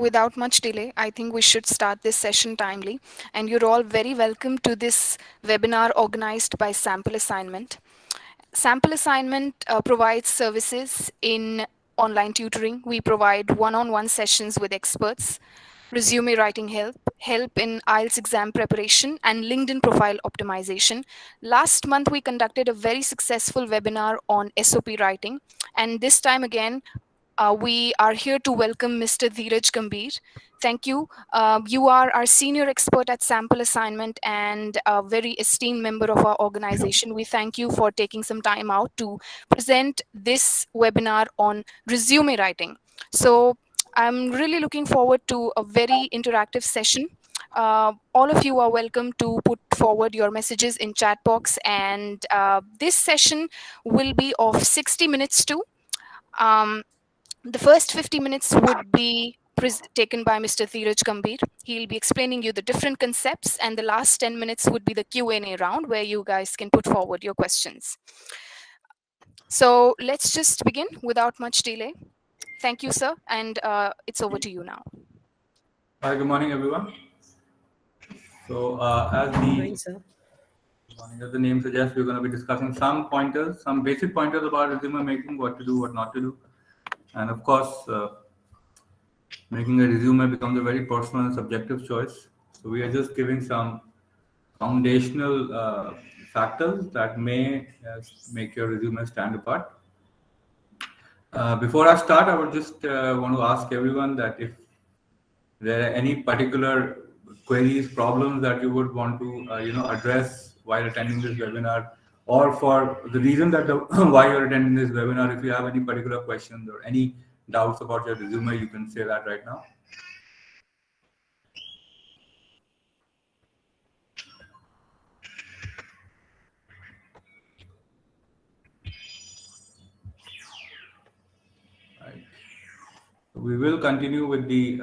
without much delay, I think we should start this session timely. And you're all very welcome to this webinar organized by Sample Assignment. Sample Assignment provides services in online tutoring. We provide one-on-one sessions with experts, resume writing help, help in IELTS exam preparation, and LinkedIn profile optimization. Last month, we conducted a very successful webinar on SOP writing. And this time again, we are here to welcome Mr. Dheeraj Gambhir. Thank you. You are our senior expert at Sample Assignment and a very esteemed member of our organization. We thank you for taking some time out to present this webinar on resume writing. So I'm really looking forward to a very interactive session. All of you are welcome to put forward your messages in chat box, and this session will be of 60 minutes too. Um, the first 50 minutes would be taken by Mr. Dheeraj Gambhir. He'll be explaining you the different concepts, and the last 10 minutes would be the Q&A round where you guys can put forward your questions. So let's just begin without much delay. Thank you, sir, and it's over to you now. Hi, good morning, everyone. So, as the name suggests, we're going to be discussing some pointers, some basic pointers about resume making, what to do, what not to do. And of course, making a resume becomes a very personal and subjective choice. So, we are just giving some foundational factors that may make your resume stand apart. Before I start, I would just want to ask everyone that if there are any particular queries, problems that you would want to address while attending this webinar, or for the reason that why you're attending this webinar, if you have any particular questions or any doubts about your resume, you can say that right now. Right. We will continue with the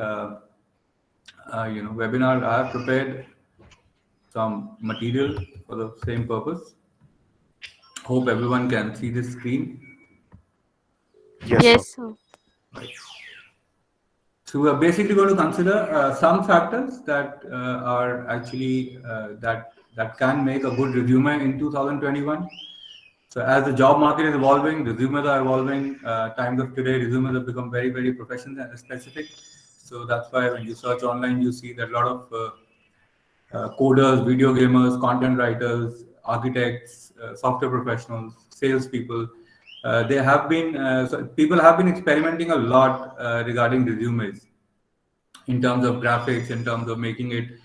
webinar. I have prepared some material for the same purpose. Hope everyone can see this screen. Yes, sir. Right. So we are basically going to consider some factors that are actually that can make a good resume in 2021. So as the job market is evolving, resumes are evolving. Times of today, resumes have become very, very professional and specific. So that's why when you search online, you see that a lot of coders, video gamers, content writers, architects, software professionals, salespeople. They have been so people have been experimenting a lot regarding resumes in terms of graphics, in terms of making it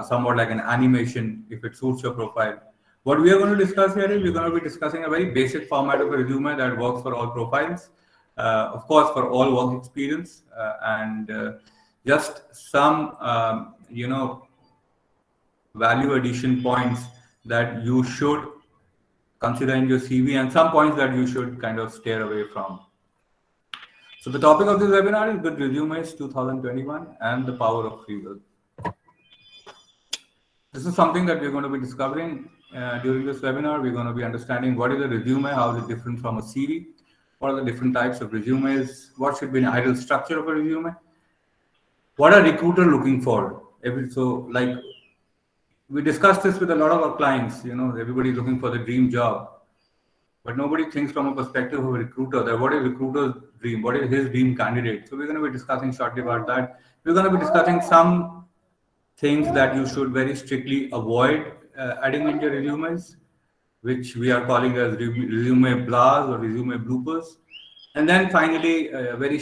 somewhat like an animation if it suits your profile. What we are going to discuss here is we're going to be discussing a very basic format of a resume that works for all profiles, of course, for all work experience, and just some value addition points that you should consider in your CV, and some points that you should kind of steer away from. So the topic of this webinar is Good Resumes 2021 and the Power of Free Will. This is something that we're going to be discovering during this webinar. We're going to be understanding what is a resume, how is it different from a CV, what are the different types of resumes, what should be an ideal structure of a resume, what are recruiter looking for. So like we discussed this with a lot of our clients, everybody's looking for the dream job. But nobody thinks from a perspective of a recruiter that what is recruiter's dream, what is his dream candidate. So we're going to be discussing shortly about that. We're going to be discussing some things that you should very strictly avoid adding into your resumes, which we are calling as resume blahs or resume bloopers. And then finally, very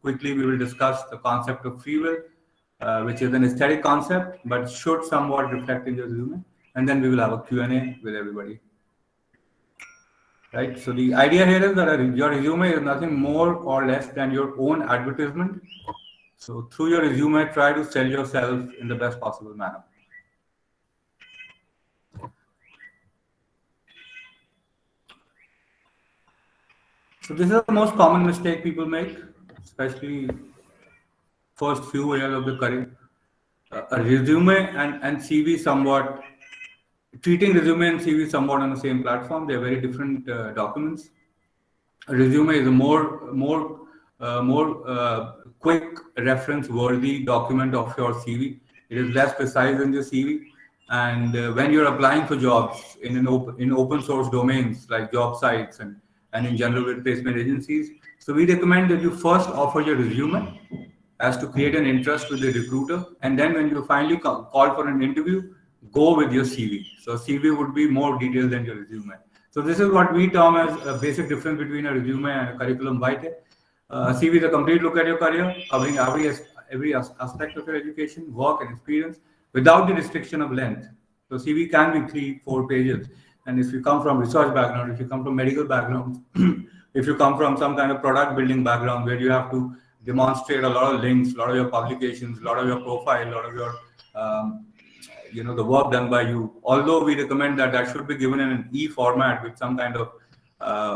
quickly, we will discuss the concept of free will, which is an aesthetic concept, but should somewhat reflect in your resume. And then we will have a Q&A with everybody. Right. So the idea here is that your resume is nothing more or less than your own advertisement. So through your resume, try to sell yourself in the best possible manner. So this is the most common mistake people make, especially first few years of the career. A resume and CV somewhat, treating resume and CV somewhat on the same platform. They are very different documents. A resume is a more quick reference-worthy document of your CV. It is less precise than your CV. And when you're applying for jobs in open source domains like job sites and in general with placement agencies, so we recommend that you first offer your resume as to create an interest with the recruiter. And then when you finally call for an interview, go with your CV. So CV would be more detailed than your resume. So this is what we term as a basic difference between a resume and a curriculum vitae. CV is a complete look at your career, covering every aspect of your education, work, and experience without the restriction of length. So CV can be 3-4 pages. And if you come from research background, if you come from medical background, if you come from some kind of product building background where you have to demonstrate a lot of links, a lot of your publications, a lot of your profile, a lot of your the work done by you. Although we recommend that that should be given in an e-format with some kind of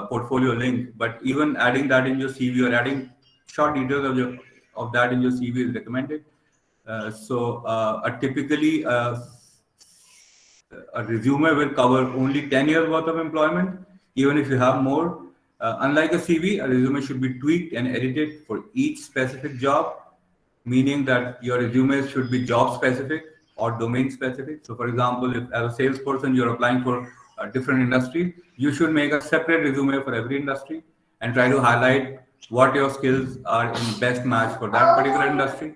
portfolio link, but even adding that in your CV or adding short details of that in your CV is recommended. Typically a resume will cover only 10 years worth of employment, even if you have more. Unlike a CV, a resume should be tweaked and edited for each specific job, meaning that your resume should be job specific or domain specific. So for example, if as a salesperson, you're applying for a different industry, you should make a separate resume for every industry and try to highlight what your skills are in best match for that particular industry.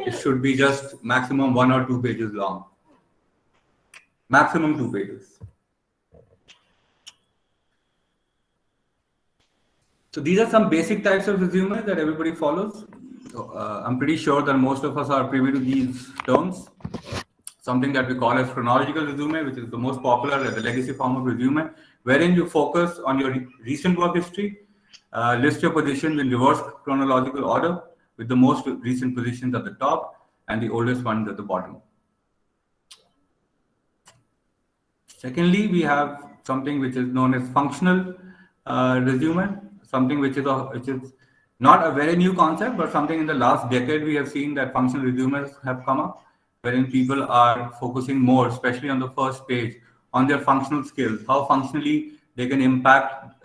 It should be just maximum 1 or 2 pages long. Maximum 2 pages. So these are some basic types of resume that everybody follows. So, I'm pretty sure that most of us are privy to these terms. Something that we call as chronological resume, which is the most popular, the legacy form of resume, wherein you focus on your recent work history, list your positions in reverse chronological order, with the most recent positions at the top and the oldest ones at the bottom. Secondly, we have something which is known as functional resume, something which is not a very new concept, but something in the last decade we have seen that functional resumes have come up, wherein people are focusing more, especially on the first page, on their functional skills, how functionally they can impact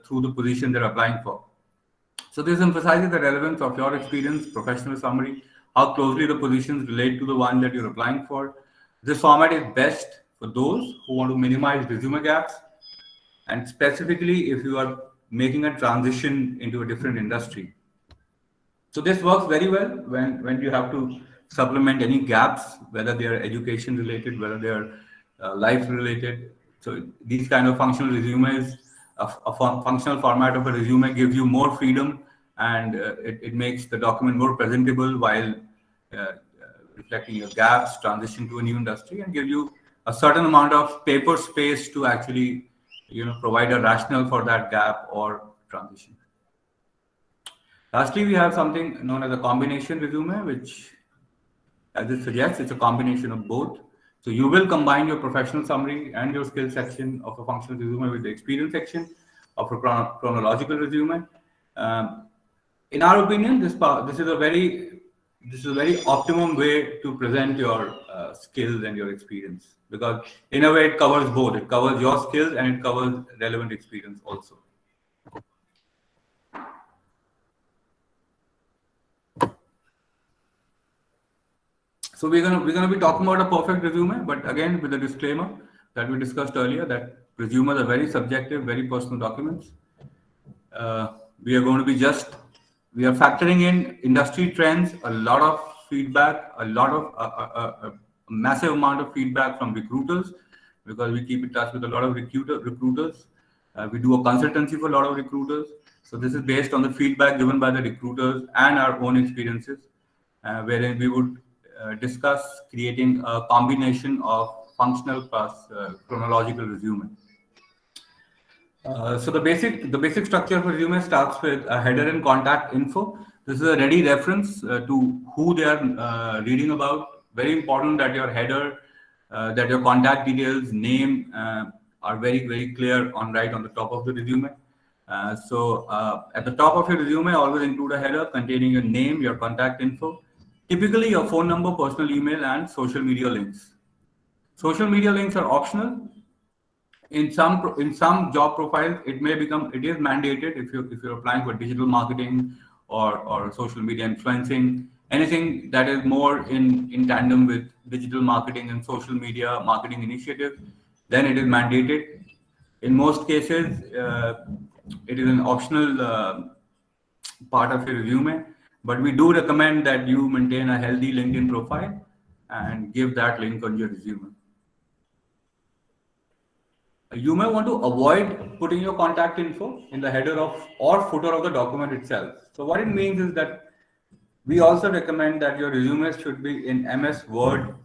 through the position they're applying for. So this emphasizes the relevance of your experience, professional summary, how closely the positions relate to the one that you're applying for. This format is best for those who want to minimize resume gaps, and specifically if you are making a transition into a different industry. So this works very well when you have to supplement any gaps, whether they are education related, whether they are life related. So these kind of functional resumes, a functional format of a resume gives you more freedom, and it makes the document more presentable while reflecting your gaps, transition to a new industry, and give you a certain amount of paper space to actually provide a rationale for that gap or transition. Lastly, we have something known as a combination resume, which, as it suggests, it's a combination of both. So you will combine your professional summary and your skill section of a functional resume with the experience section of a chronological resume. In our opinion, this is a very optimum way to present your skills and your experience, because in a way it covers both. It covers your skills and it covers relevant experience also. So we're gonna be talking about a perfect resume, but again with a disclaimer that we discussed earlier, that resumes are very subjective, very personal documents. We are factoring in industry trends, a lot of feedback, a massive amount of feedback from recruiters, because we keep in touch with a lot of recruiters. We do a consultancy for a lot of recruiters. So this is based on the feedback given by the recruiters and our own experiences, wherein we would discuss creating a combination of functional plus chronological resume. So the basic structure of a resume starts with a header and contact info. This is a ready reference to who they are reading about. Very important that your header, that your contact details, name are very, very clear on the top of the resume. So at the top of your resume, always include a header containing your name, your contact info, typically your phone number, personal email, and social media links. Social media links are optional. in some job profiles, it is mandated if you're applying for digital marketing or social media influencing, anything that is more in tandem with digital marketing and social media marketing initiatives, then it is mandated. In most cases, it is an optional part of your resume, but we do recommend that you maintain a healthy LinkedIn profile and give that link on your resume. You may want to avoid putting your contact info in the header of or footer of the document itself. So what it means is that we also recommend that your resume should be in MS Word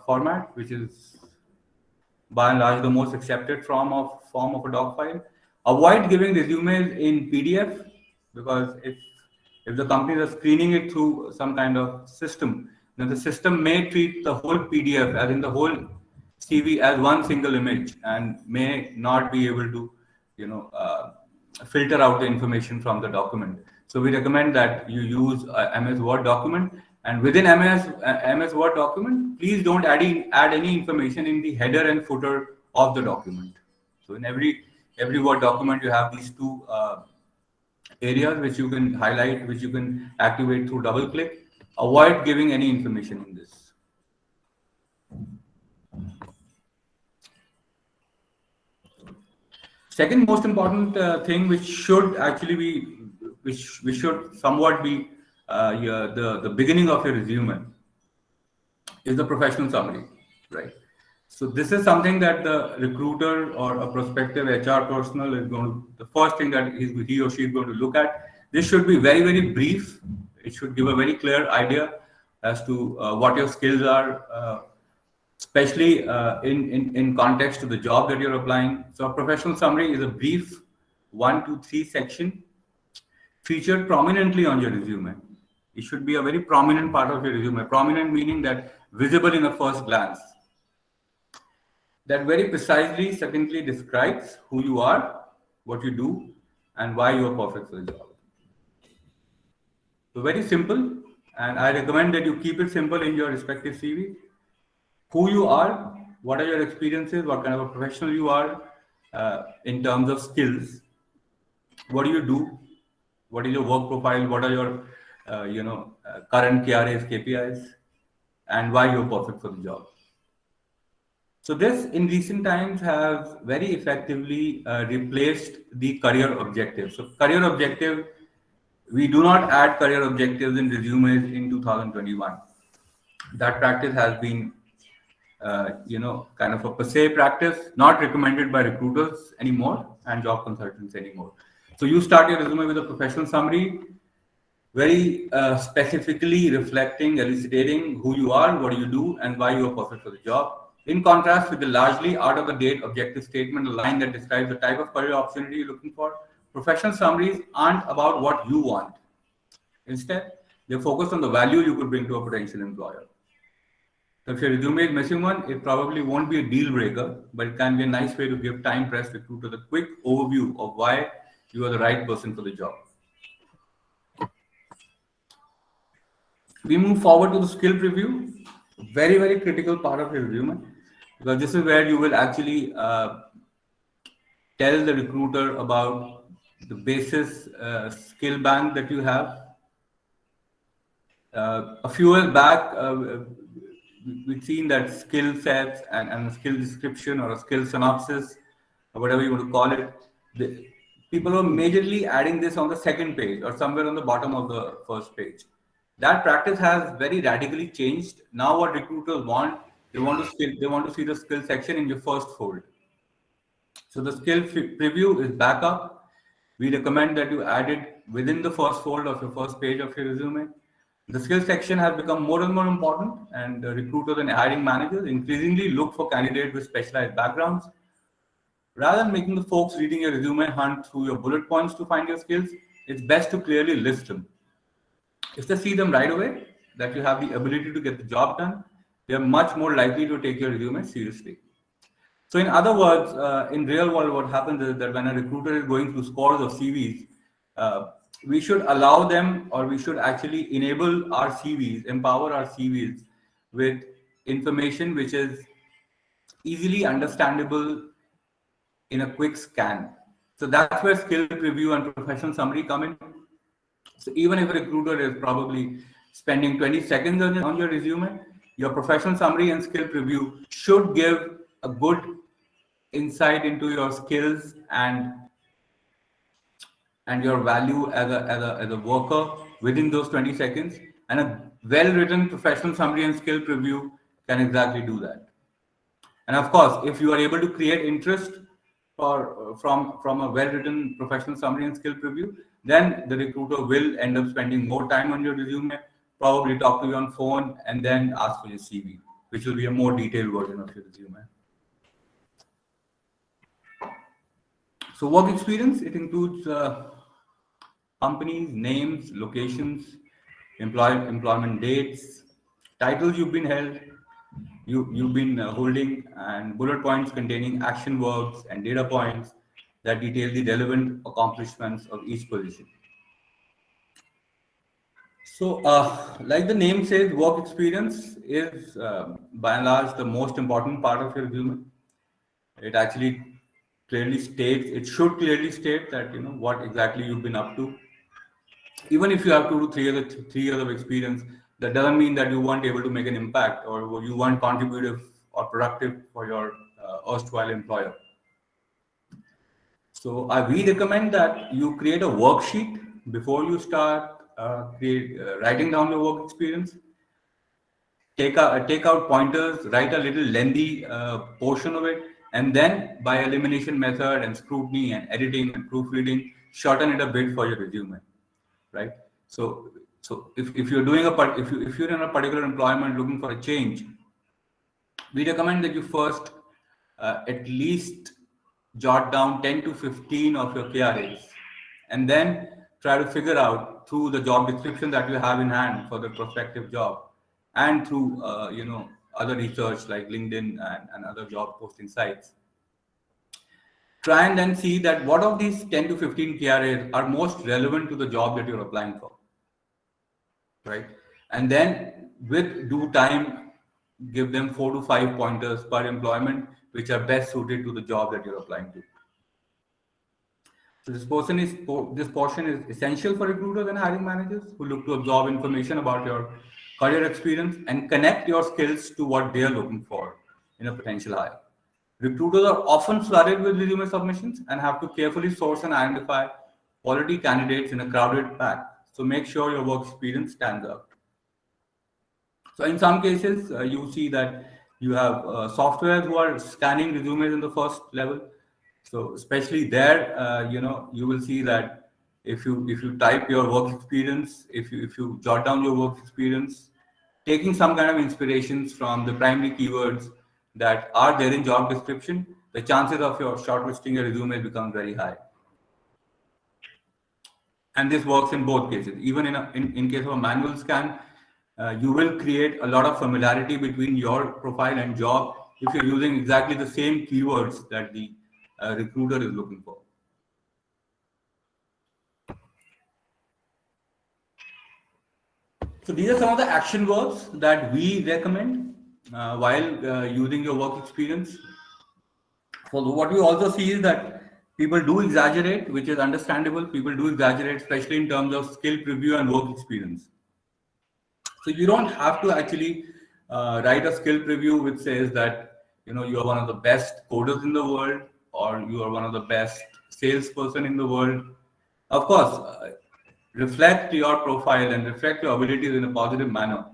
format, which is by and large the most accepted form of a doc file. Avoid giving resumes in PDF, because if the companies are screening it through some kind of system, then the system may treat the whole PDF, as in the whole CV, as one single image and may not be able to, you know, filter out the information from the document. So we recommend that you use a MS Word document, and within MS Word document, please don't add any information in the header and footer of the document. So in every Word document, you have these two areas which you can highlight, which you can activate through double click. Avoid giving any information in this. Second most important thing, which should actually be, which should somewhat be the beginning of your resume, is the professional summary, right? So this is something that the recruiter or a prospective HR personnel is going to, the first thing that he or she is going to look at. This should be very, very brief. It should give a very clear idea as to what your skills are, especially in context to the job that you're applying. So a professional summary is a brief 1 to 3 section featured prominently on your resume. It should be a very prominent part of your resume. Prominent meaning that visible in a first glance. That very precisely, succinctly describes who you are, what you do, and why you are perfect for the job. So very simple, and I recommend that you keep it simple in your respective CV. Who you are, what are your experiences, what kind of a professional you are in terms of skills, what do you do, what is your work profile, what are your current KRAs, KPIs, and why you're perfect for the job. So this in recent times has very effectively replaced the career objective. So career objective, we do not add career objectives in resumes in 2021. That practice has been kind of a per se practice, not recommended by recruiters anymore and job consultants anymore. So you start your resume with a professional summary, very specifically reflecting, elucidating who you are, what do you do, and why you are perfect for the job. In contrast with the largely out-of-the-date objective statement, a line that describes the type of career opportunity you're looking for, professional summaries aren't about what you want. Instead, they're focused on the value you could bring to a potential employer. So if your resume is missing one, it probably won't be a deal breaker, but it can be a nice way to give time-pressed recruiters a quick overview of why you are the right person for the job. We move forward to the skill preview. Very, very critical part of your resume, because this is where you will actually tell the recruiter about the basis skill bank that you have. A few years back, we've seen that skill sets and a skill description or a skill synopsis, or whatever you want to call it, people were majorly adding this on the second page or somewhere on the bottom of the first page. That practice has very radically changed. Now what recruiters want, they want to see the skill section in your first fold. So the skill preview is back up. We recommend that you add it within the first fold of your first page of your resume. The skill section has become more and more important, and recruiters and hiring managers increasingly look for candidates with specialized backgrounds. Rather than making the folks reading your resume hunt through your bullet points to find your skills, it's best to clearly list them. If they see them right away, that you have the ability to get the job done, they are much more likely to take your resume seriously. So in other words, in real world, what happens is that when a recruiter is going through scores of CVs, we should allow them, or we should actually enable our CVs, empower our CVs with information which is easily understandable in a quick scan. So that's where skill preview and professional summary come in. So even if a recruiter is probably spending 20 seconds on your resume, your professional summary and skill preview should give a good insight into your skills and your value as a worker within those 20 seconds. And a well-written professional summary and skill preview can exactly do that. And of course, if you are able to create interest from a well-written professional summary and skill preview, then the recruiter will end up spending more time on your resume, probably talk to you on phone, and then ask for your CV, which will be a more detailed version of your resume. So work experience, it includes companies, names, locations, employment dates, titles you've been held, you've been holding, and bullet points containing action verbs and data points that detail the relevant accomplishments of each position. So, like the name says, work experience is by and large the most important part of your resume. It actually clearly states, it should clearly state that what exactly you've been up to. Even if you have 2 to 3 years of experience, that doesn't mean that you weren't able to make an impact or you weren't contributive or productive for your erstwhile employer. So we recommend that you create a worksheet before you start writing down your work experience. Take out pointers, write a little lengthy portion of it, and then by elimination method and scrutiny and editing and proofreading, shorten it a bit for your resume, right? So if you're doing if you're in a particular employment looking for a change, we recommend that you first at least jot down 10 to 15 of your KRAs, and then try to figure out through the job description that you have in hand for the prospective job, and through other research like LinkedIn and other job posting sites. Try and then see that what of these 10 to 15 KRAs are most relevant to the job that you're applying for, right? And then with due time, give them 4 to 5 pointers per employment, which are best suited to the job that you're applying to. So this portion is essential for recruiters and hiring managers who look to absorb information about your career experience and connect your skills to what they are looking for in a potential hire. Recruiters are often flooded with resume submissions and have to carefully source and identify quality candidates in a crowded pack. So make sure your work experience stands out. So in some cases, you see that you have software who are scanning resumes in the first level. So especially there, you will see that if you type your work experience, if you jot down your work experience, taking some kind of inspirations from the primary keywords that are there in job description, the chances of your shortlisting your resume become very high. And this works in both cases. Even in case of a manual scan, you will create a lot of familiarity between your profile and job if you're using exactly the same keywords that the recruiter is looking for. So these are some of the action verbs that we recommend while using your work experience. So what we also see is that people do exaggerate, which is understandable. People do exaggerate, especially in terms of skill preview and work experience. So you don't have to actually write a skill preview which says that you are one of the best coders in the world, or you are one of the best salesperson in the world. Of course, reflect your profile and reflect your abilities in a positive manner,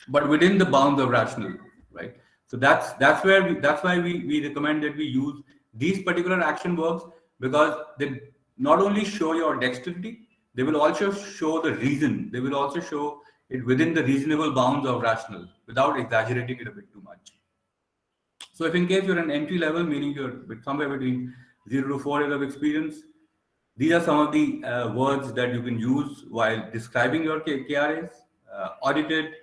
but within the bounds of rational, right? So that's why we recommend that we use these particular action verbs, because they not only show your dexterity, they will also show the reason. They will also show it within the reasonable bounds of rational without exaggerating it a bit too much. So if in case you're an entry level, meaning you're somewhere between 0 to 4 years of experience, these are some of the words that you can use while describing your KRAs: audited,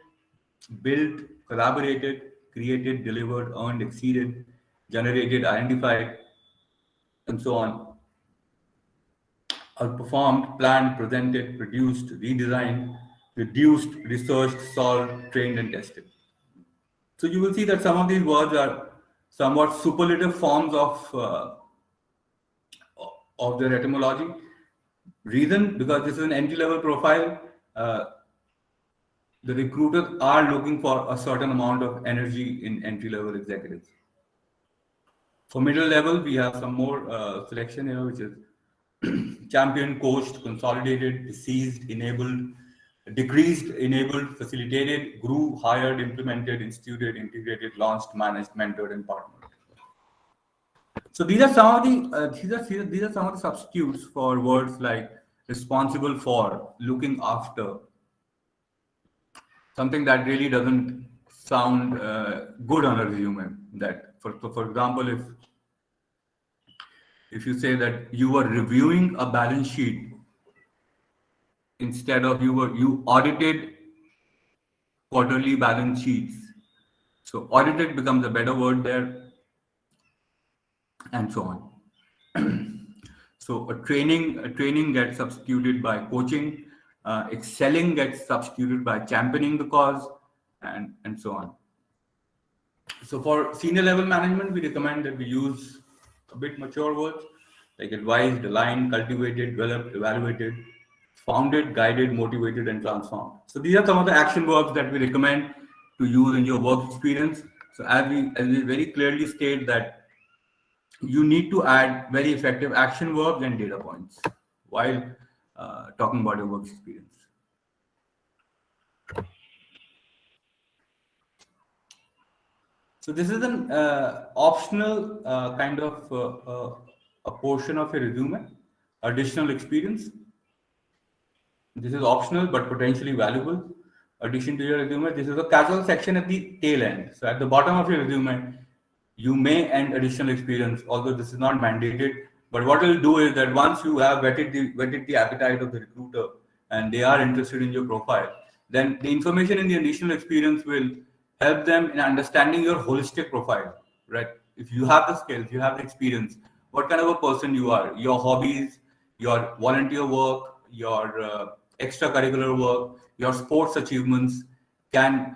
built, collaborated, created, delivered, earned, exceeded, generated, identified, and so on. Outperformed, planned, presented, produced, redesigned, reduced, researched, solved, trained, and tested. So you will see that some of these words are somewhat superlative forms of of their etymology. Reason, because this is an entry-level profile, the recruiters are looking for a certain amount of energy in entry-level executives. For middle level, we have some more selection here, which is champion, coached, consolidated, seized, enabled, decreased, enabled, facilitated, grew, hired, implemented, instituted, integrated, launched, managed, mentored, and partnered. So these are some of the these are some of the substitutes for words like responsible for, looking after, something that really doesn't sound good on a resume. That, for example, if you say that you were reviewing a balance sheet instead of you audited quarterly balance sheets. So audited becomes a better word there, and so on. So a training gets substituted by coaching, excelling gets substituted by championing the cause, and so on. So for senior level management, we recommend that we use a bit mature words like advised, aligned, cultivated, developed, evaluated, founded, guided, motivated, and transformed. So these are some of the action verbs that we recommend to use in your work experience. So as we very clearly state that you need to add very effective action verbs and data points while talking about your work experience. So this is an optional kind of a portion of your resume, additional experience. This is optional but potentially valuable addition to your resume. This is a casual section at the tail end. So at the bottom of your resume, you may end additional experience, although this is not mandated. But what it will do is that once you have vetted the appetite of the recruiter and they are interested in your profile, then the information in the additional experience will help them in understanding your holistic profile, right? If you have the skills, you have the experience, what kind of a person you are, your hobbies, your volunteer work, your extracurricular work, your sports achievements can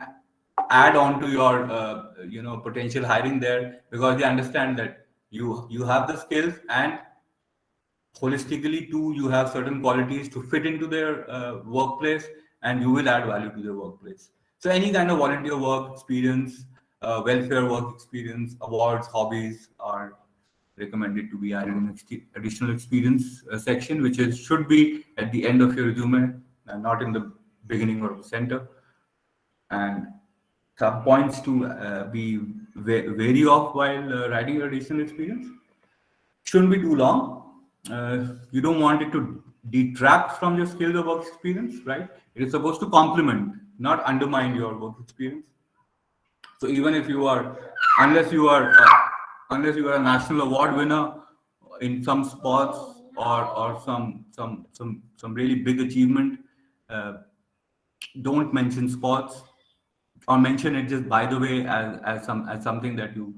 add on to your potential hiring there, because they understand that you have the skills, and holistically too you have certain qualities to fit into their workplace, and you will add value to their workplace. So any kind of volunteer work experience, welfare work experience, awards, hobbies are recommended to be added in additional experience section, which should be at the end of your resume and not in the beginning or the center. And some points to be wary of while writing your additional experience: shouldn't be too long. You don't want it to detract from your skills or work experience, right? It is supposed to complement, not undermine your work experience. So even if you are, unless you are a national award winner in some sports or some really big achievement, don't mention sports, or mention it just by the way as something that you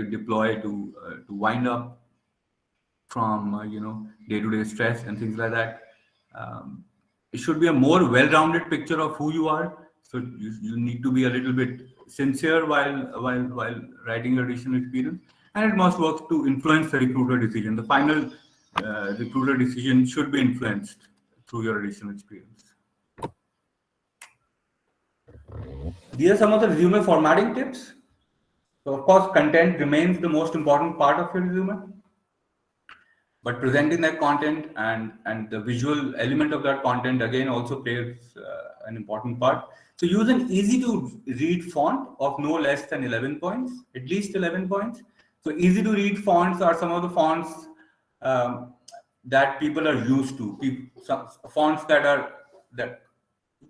deploy to wind up from day-to-day stress and things like that. It should be a more well-rounded picture of who you are. So you need to be a little bit sincere while writing your additional experience, and it must work to influence the recruiter decision. The final recruiter decision should be influenced through your additional experience. These are some of the resume formatting tips. So of course, content remains the most important part of your resume, but presenting that content and the visual element of that content again also plays an important part. So use an easy to read font of no less than 11 points, at least 11 points. So easy to read fonts are some of the fonts that people are used to. Some fonts that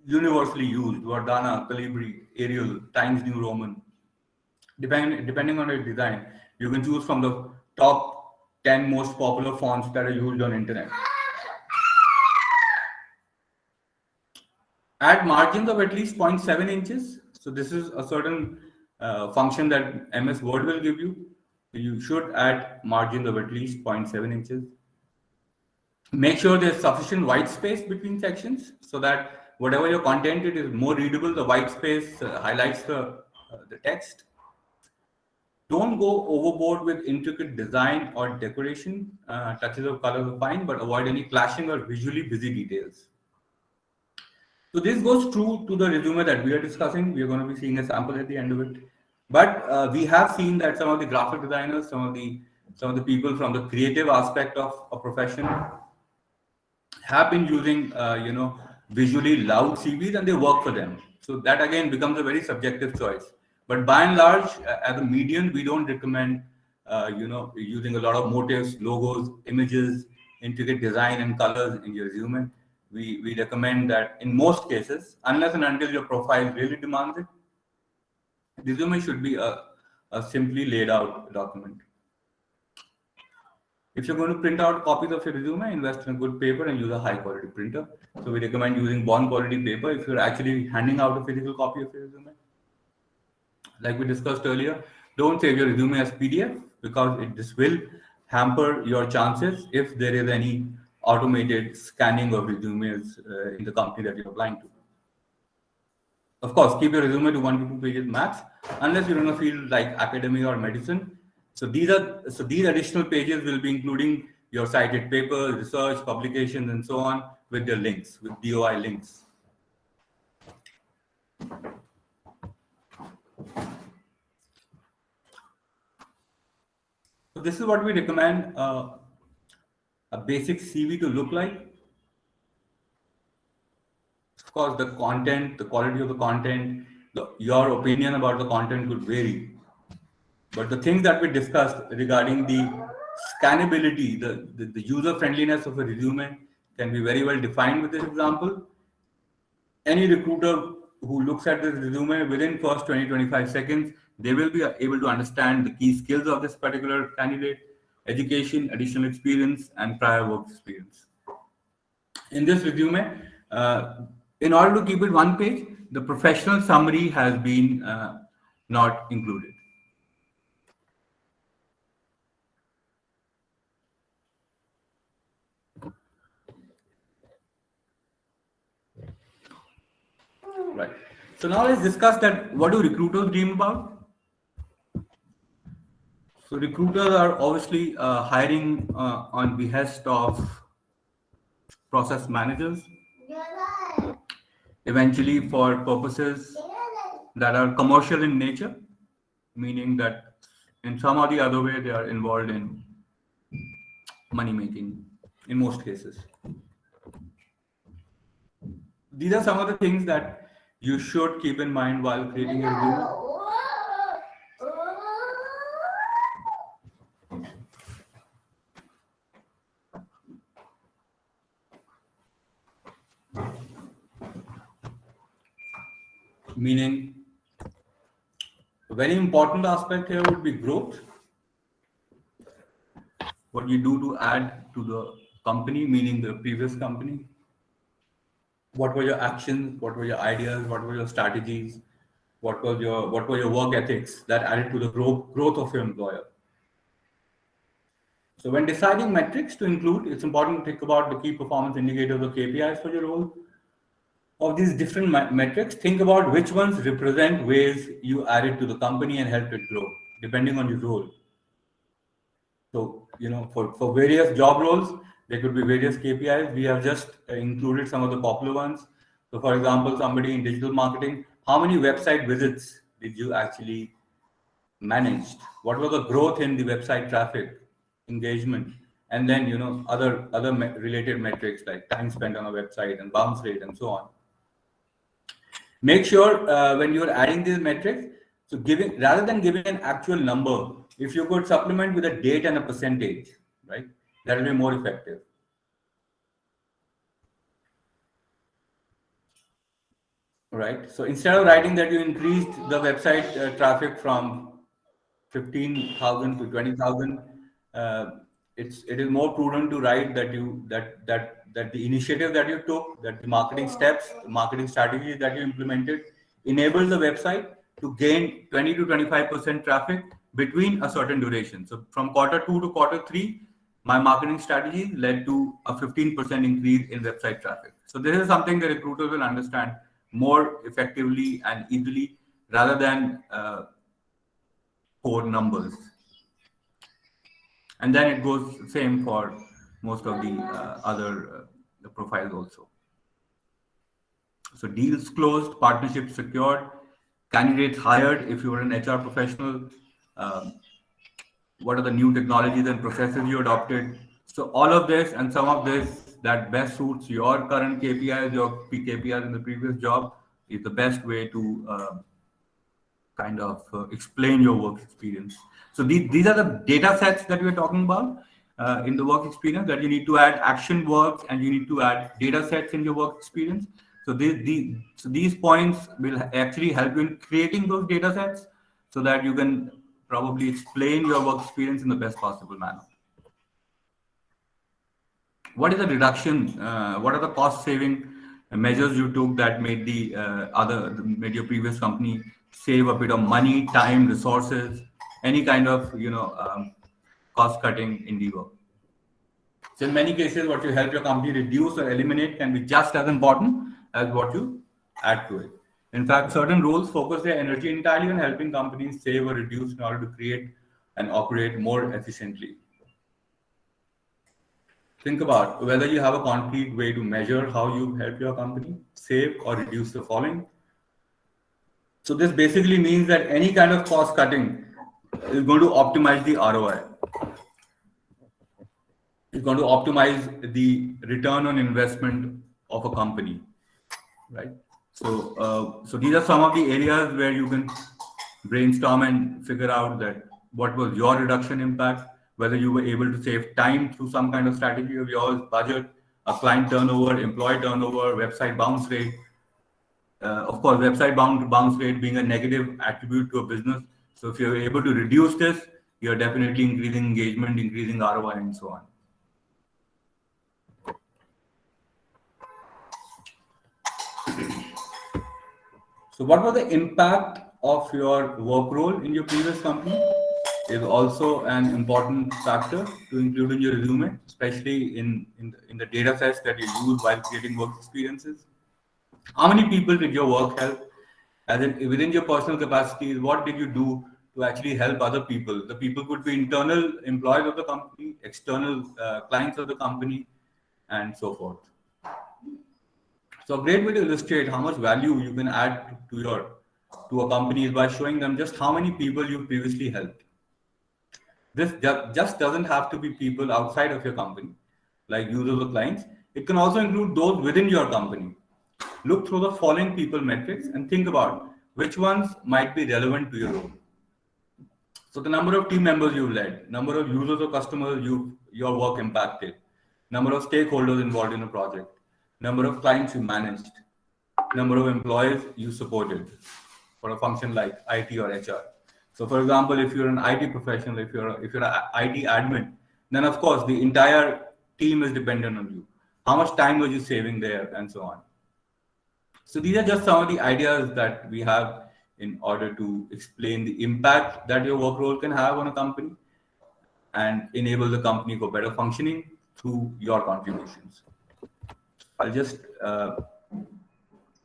universally used: Verdana, Calibri, Arial, Times New Roman. Depending on your design, you can choose from the top 10 most popular fonts that are used on internet. Add margins of at least 0.7 inches. So this is a certain function that MS Word will give you. You should add margins of at least 0.7 inches. Make sure there's sufficient white space between sections so that whatever your content it is more readable. The white space highlights the text. Don't go overboard with intricate design or decoration. Touches of color are fine, but avoid any clashing or visually busy details. So this goes true to the resume that we are discussing. We are going to be seeing a sample at the end of it. But we have seen that some of the graphic designers, some of the people from the creative aspect of a profession have been using visually loud CVs, and they work for them. So that again becomes a very subjective choice. But by and large, as a median, we don't recommend using a lot of motifs, logos, images, intricate design and colors in your resume. We recommend that in most cases, unless and until your profile really demands it, resume should be a simply laid out document. If you're going to print out copies of your resume, invest in a good paper and use a high quality printer. So we recommend using bond quality paper if you're actually handing out a physical copy of your resume. Like we discussed earlier, don't save your resume as PDF because this will hamper your chances if there is any automated scanning of resumes in the company that you're applying to. Of course, keep your resume to 1 to 2 pages max, unless you're in a field like academia or medicine. So these additional pages will be including your cited papers, research, publications, and so on with their links, with DOI links. So this is what we recommend a basic CV to look like. Of course, the content, the quality of the content, your opinion about the content could vary. But the things that we discussed regarding the scannability, the user friendliness of a resume can be very well defined with this example. Any recruiter who looks at this resume within first 20-25 seconds, they will be able to understand the key skills of this particular candidate, education, additional experience, and prior work experience. In this resume, in order to keep it one page, the professional summary has been not included. Right. So now let's discuss that. What do recruiters dream about? So recruiters are obviously hiring on behest of process managers, eventually for purposes that are commercial in nature, meaning that in some or the other way they are involved in money making in most cases. These are some of the things that you should keep in mind while creating your resume. Meaning, a very important aspect here would be growth. What you do to add to the company, meaning the previous company. What were your actions? What were your ideas? What were your strategies? What were your work ethics that added to the growth of your employer? So when deciding metrics to include, it's important to think about the key performance indicators or KPIs for your role. Of these different metrics, think about which ones represent ways you added to the company and helped it grow, depending on your role. So, for various job roles, there could be various KPIs. We have just included some of the popular ones. So, for example, somebody in digital marketing, how many website visits did you actually manage? What was the growth in the website traffic, engagement, and then other related metrics like time spent on a website and bounce rate and so on. Make sure when you're adding these metrics, so rather than giving an actual number, if you could supplement with a date and a percentage, right, that will be more effective. Right. So instead of writing that you increased the website traffic from 15,000 to 20,000, it is more prudent to write that that the initiative that you took, that the marketing steps, the marketing strategies that you implemented, enabled the website to gain 20 to 25% traffic between a certain duration. So from Q2 to Q3, my marketing strategy led to a 15% increase in website traffic. So this is something the recruiters will understand more effectively and easily, rather than core numbers. And then it goes same for most of the other profiles also. So deals closed, partnerships secured, candidates hired if you were an HR professional, um, what are the new technologies and processes you adopted. So all of this and some of this that best suits your current KPIs, your KPIs in the previous job is the best way to kind of explain your work experience. So these are the data sets that we're talking about in the work experience, that you need to add action works and you need to add data sets in your work experience. So these points will actually help you in creating those data sets so that you can probably explain your work experience in the best possible manner. What is the reduction? What are the cost saving measures you took that made made your previous company save a bit of money, time, resources, any kind of cost cutting endeavor? So in many cases, what you help your company reduce or eliminate can be just as important as what you add to it. In fact, certain roles focus their energy entirely on helping companies save or reduce in order to create and operate more efficiently. Think about whether you have a concrete way to measure how you help your company save or reduce the following. So this basically means that any kind of cost cutting is going to optimize the ROI. It's going to optimize the return on investment of a company, right? So these are some of the areas where you can brainstorm and figure out that what was your reduction impact, whether you were able to save time through some kind of strategy of yours, budget, a client turnover, employee turnover, website bounce rate. Of course, website bounce rate being a negative attribute to a business. So if you're able to reduce this, you're definitely increasing engagement, increasing ROI, and so on. So what was the impact of your work role in your previous company is also an important factor to include in your resume, especially in the data sets that you use while creating work experiences. How many people did your work help? As in, within your personal capacities, what did you do to actually help other people? The people could be internal employees of the company, external clients of the company, and so forth. So a great way to illustrate how much value you can add to a company is by showing them just how many people you previously helped. This just doesn't have to be people outside of your company, like users or clients. It can also include those within your company. Look through the following people metrics and think about which ones might be relevant to your role. So the number of team members you've led, number of users or customers your work impacted, number of stakeholders involved in a project, number of clients you managed, number of employees you supported for a function like IT or HR. So for example, if you're an IT professional, if you're an IT admin, then of course the entire team is dependent on you. How much time were you saving there, and so on. So these are just some of the ideas that we have in order to explain the impact that your work role can have on a company and enable the company for better functioning through your contributions. I'll just go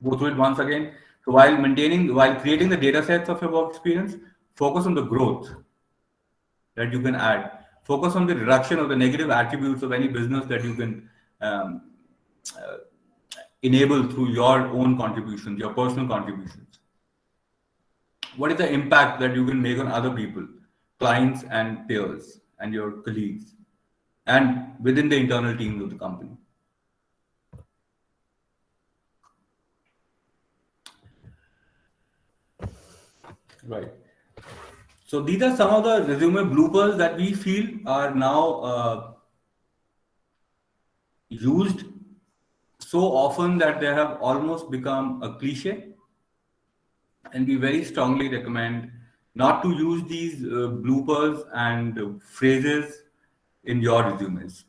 through it once again. So while creating the data sets of your work experience, focus on the growth that you can add. Focus on the reduction of the negative attributes of any business that you can enable through your own contributions, your personal contributions. What is the impact that you can make on other people, clients and peers and your colleagues, and within the internal teams of the company? Right. So these are some of the resume bloopers that we feel are now used so often that they have almost become a cliche. And we very strongly recommend not to use these bloopers and phrases in your resumes.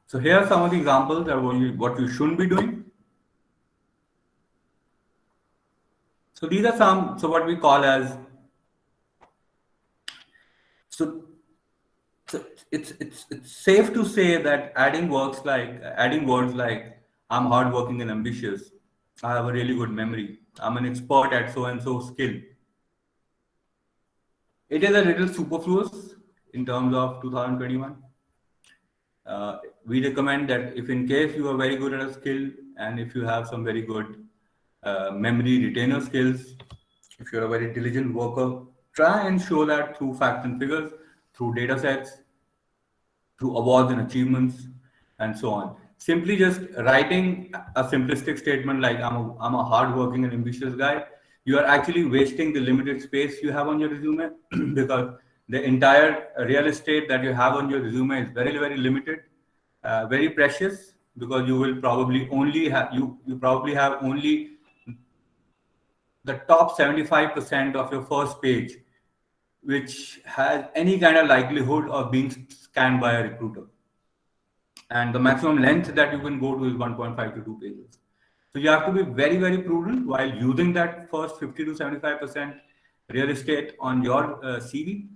So here are some of the examples of what you shouldn't be doing. So these are so what we call as, so it's safe to say that adding words like I'm hardworking and ambitious, I have a really good memory, I'm an expert at so and so skill, It is a little superfluous in terms of 2021. We recommend that if in case you are very good at a skill and if you have some very good memory retainer skills, if you're a very diligent worker, try and show that through facts and figures, through data sets, through awards and achievements, and so on. Simply just writing a simplistic statement like I'm a hardworking and ambitious guy, you are actually wasting the limited space you have on your resume because the entire real estate that you have on your resume is very, very limited, very precious because you will probably only have you probably have only the top 75% of your first page which has any kind of likelihood of being scanned by a recruiter. And the maximum length that you can go to is 1.5 to 2 pages. So you have to be very, very prudent while using that first 50 to 75% real estate on your CV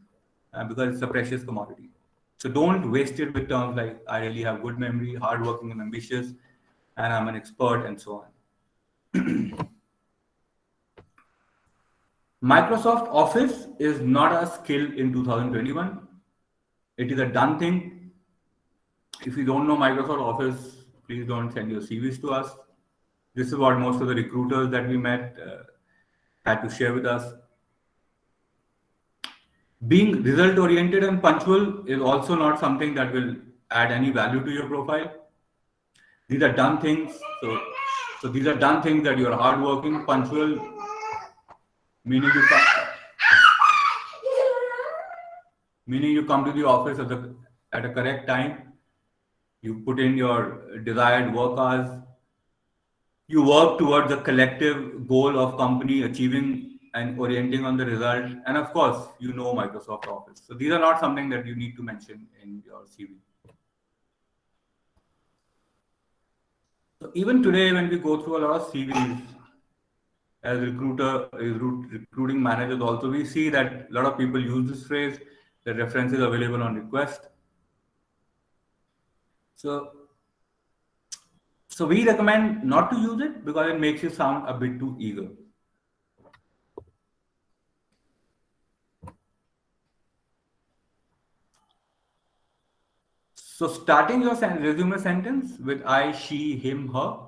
because it's a precious commodity. So don't waste it with terms like I really have good memory, hardworking and ambitious, and I'm an expert and so on. Microsoft Office is not a skill in 2021. It is a done thing. If you don't know Microsoft Office, please don't send your CVs to us. This is what most of the recruiters that we met had to share with us. Being result oriented and punctual is also not something that will add any value to your profile. These are done things. So these are done things that you are hardworking, punctual, meaning you come to the office at a correct time. You put in your desired work hours. You work towards a collective goal of company achieving and orienting on the result. And of course, you know Microsoft Office. So these are not something that you need to mention in your CV. So even today, when we go through a lot of CVs, as recruiting managers also, we see that a lot of people use this phrase, the reference is available on request. So we recommend not to use it because it makes you sound a bit too eager. So starting your resume sentence with I, she, him, her.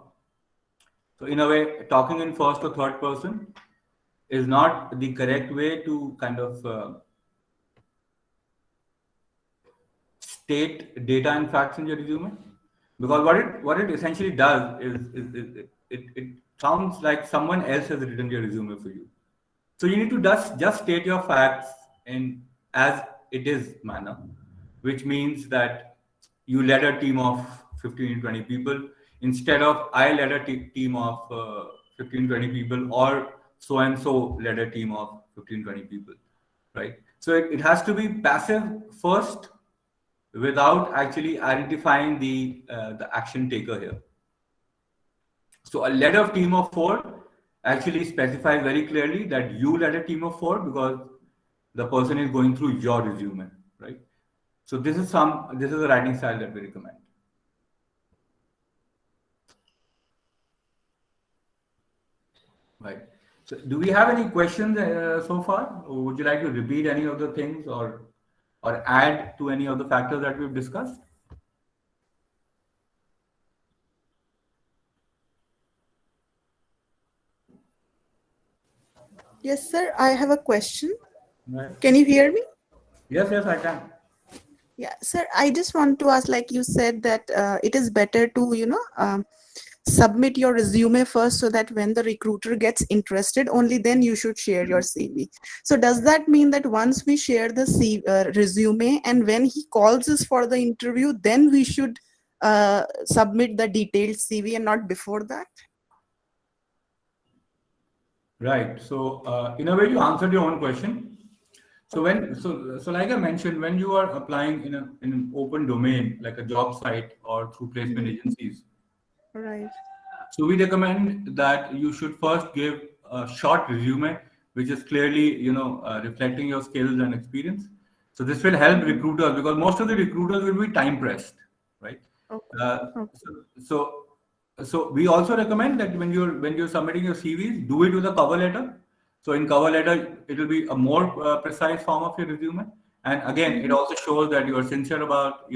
So in a way, talking in first or third person is not the correct way to kind of state data and facts in your resume. Because what it essentially does is it sounds like someone else has written your resume for you. So you need to just state your facts in as it is manner, which means that you led a team of 15 to 20 people instead of I led a team of 15 to 20 people or so and so led a team of 15 to 20 people, right? So it has to be passive first without actually identifying the action taker here. So a led a team of 4 actually specifies very clearly that you led a team of 4 because the person is going through your resume, right? So this is the writing style that we recommend. Right. So do we have any questions so far? Or would you like to repeat any of the things or add to any of the factors that we've discussed? Yes, sir. I have a question. Right. Can you hear me? Yes, I can. Yeah, sir. I just want to ask, like you said, that it is better to, submit your resume first so that when the recruiter gets interested, only then you should share your CV. So does that mean that once we share the resume and when he calls us for the interview, then we should submit the detailed CV and not before that? Right. So in a way, you answered your own question. So like I mentioned, when you are applying in an open domain like a job site or through placement agencies, Right. so we recommend that you should first give a short resume, which is clearly reflecting your skills and experience. So this will help recruiters because most of the recruiters will be time pressed, right? Okay. So we also recommend that when you're submitting your CVs, do it with a cover letter. So in cover letter, it will be a more precise form of your resume. And again, it also shows that you are sincere about,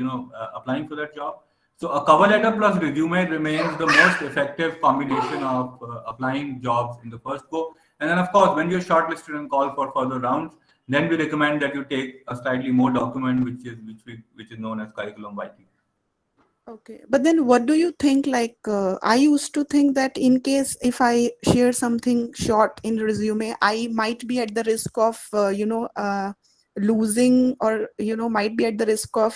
applying for that job. So a cover letter plus resume remains the most effective combination of applying jobs in the first go. And then of course, when you're shortlisted and called for further rounds, then we recommend that you take a slightly more document, which is known as curriculum vitae. Okay, but then what do you think? Like, I used to think that in case if I share something short in resume, I might be at the risk of, losing, or, might be at the risk of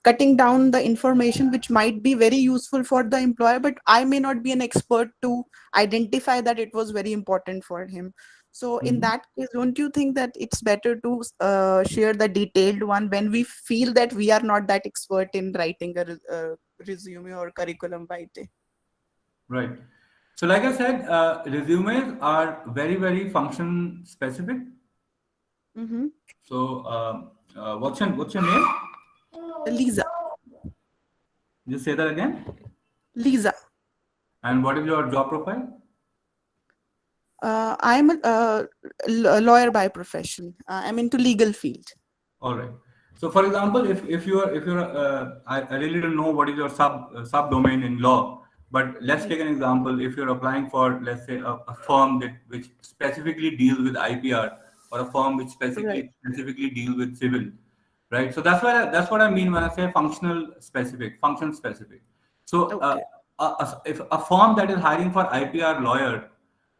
cutting down the information, which might be very useful for the employer, but I may not be an expert to identify that it was very important for him. So in Mhm. that case, don't you think that it's better to share the detailed one when we feel that we are not that expert in writing a resume or curriculum vitae? Right. So like I said, resumes are very, very function specific. Mm-hmm. So what's your name? Lisa. Just say that again. Lisa. And what is your job profile? I'm a lawyer by profession. I'm into legal field. All right. So, for example, I really don't know what is your subdomain in law, but let's take an example. If you're applying for, let's say, a firm which specifically deals with IPR, or a firm which Right. specifically deals with civil, right? So that's what I mean when I say function specific. So, Okay. if a firm that is hiring for IPR lawyer,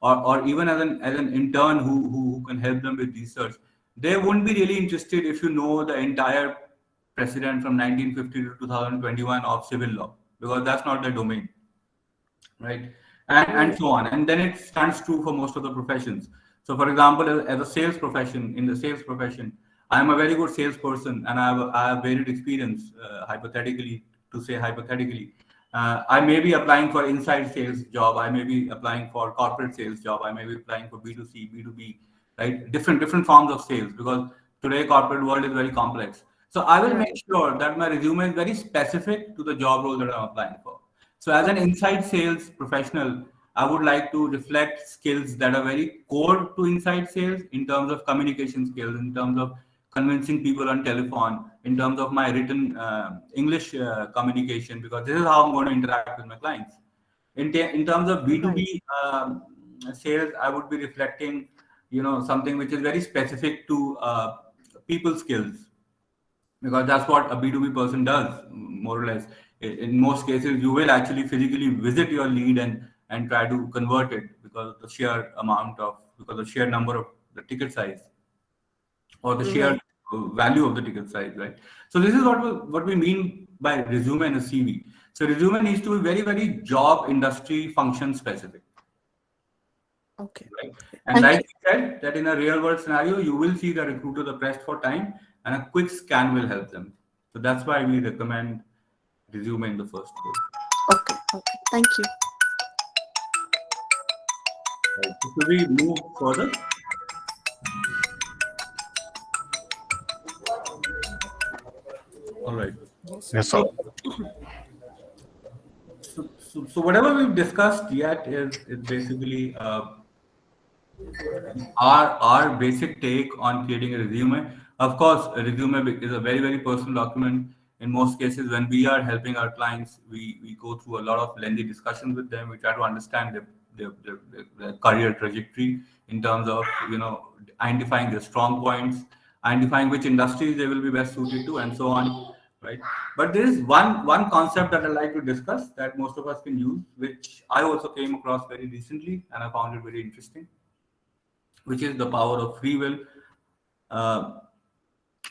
or even as an intern who can help them with research, they won't be really interested if you know the entire precedent from 1950 to 2021 of civil law, because that's not their domain, right? And Right. so on. And then it stands true for most of the professions. So, for example, as a sales profession, in the sales profession, I am a very good salesperson, and I have varied experience, hypothetically. I may be applying for inside sales job. I may be applying for corporate sales job. I may be applying for B2C, B2B, right? Different forms of sales, because today corporate world is very complex. So I will make Right. sure that my resume is very specific to the job role that I'm applying for. So as an Okay. inside sales professional, I would like to reflect skills that are very core to inside sales, in terms of communication skills, in terms of convincing people on telephone, in terms of my written English communication, because this is how I'm going to interact with my clients. In terms of Right. B2B sales, I would be reflecting, something which is very specific to people skills, because that's what a B2B person does, more or less. In most cases, you will actually physically visit your lead and try to convert it, because the sheer number of the ticket size, or the sheer Right. value of the ticket size, right? So this is what we mean by resume and a CV. So resume needs to be very, very job industry function specific, Okay. right? Okay. And Thank like you. you said, that in a real world scenario, you will see the recruiter are pressed for time, and a quick scan will help them. So that's why we recommend resume in the first go. Okay. Okay. Thank you. Right. So should we move further? All right. Yes, sir. So whatever we've discussed yet is basically our basic take on creating a resume. Of course, a resume is a very, very personal document. In most cases, when we are helping our clients, we go through a lot of lengthy discussions with them. We try to understand their career trajectory, in terms of identifying their strong points, identifying which industries they will be best suited to, and so on, right? But there is one concept that I like to discuss, that most of us can use, which I also came across very recently, and I found it very interesting, which is the power of free will. Uh,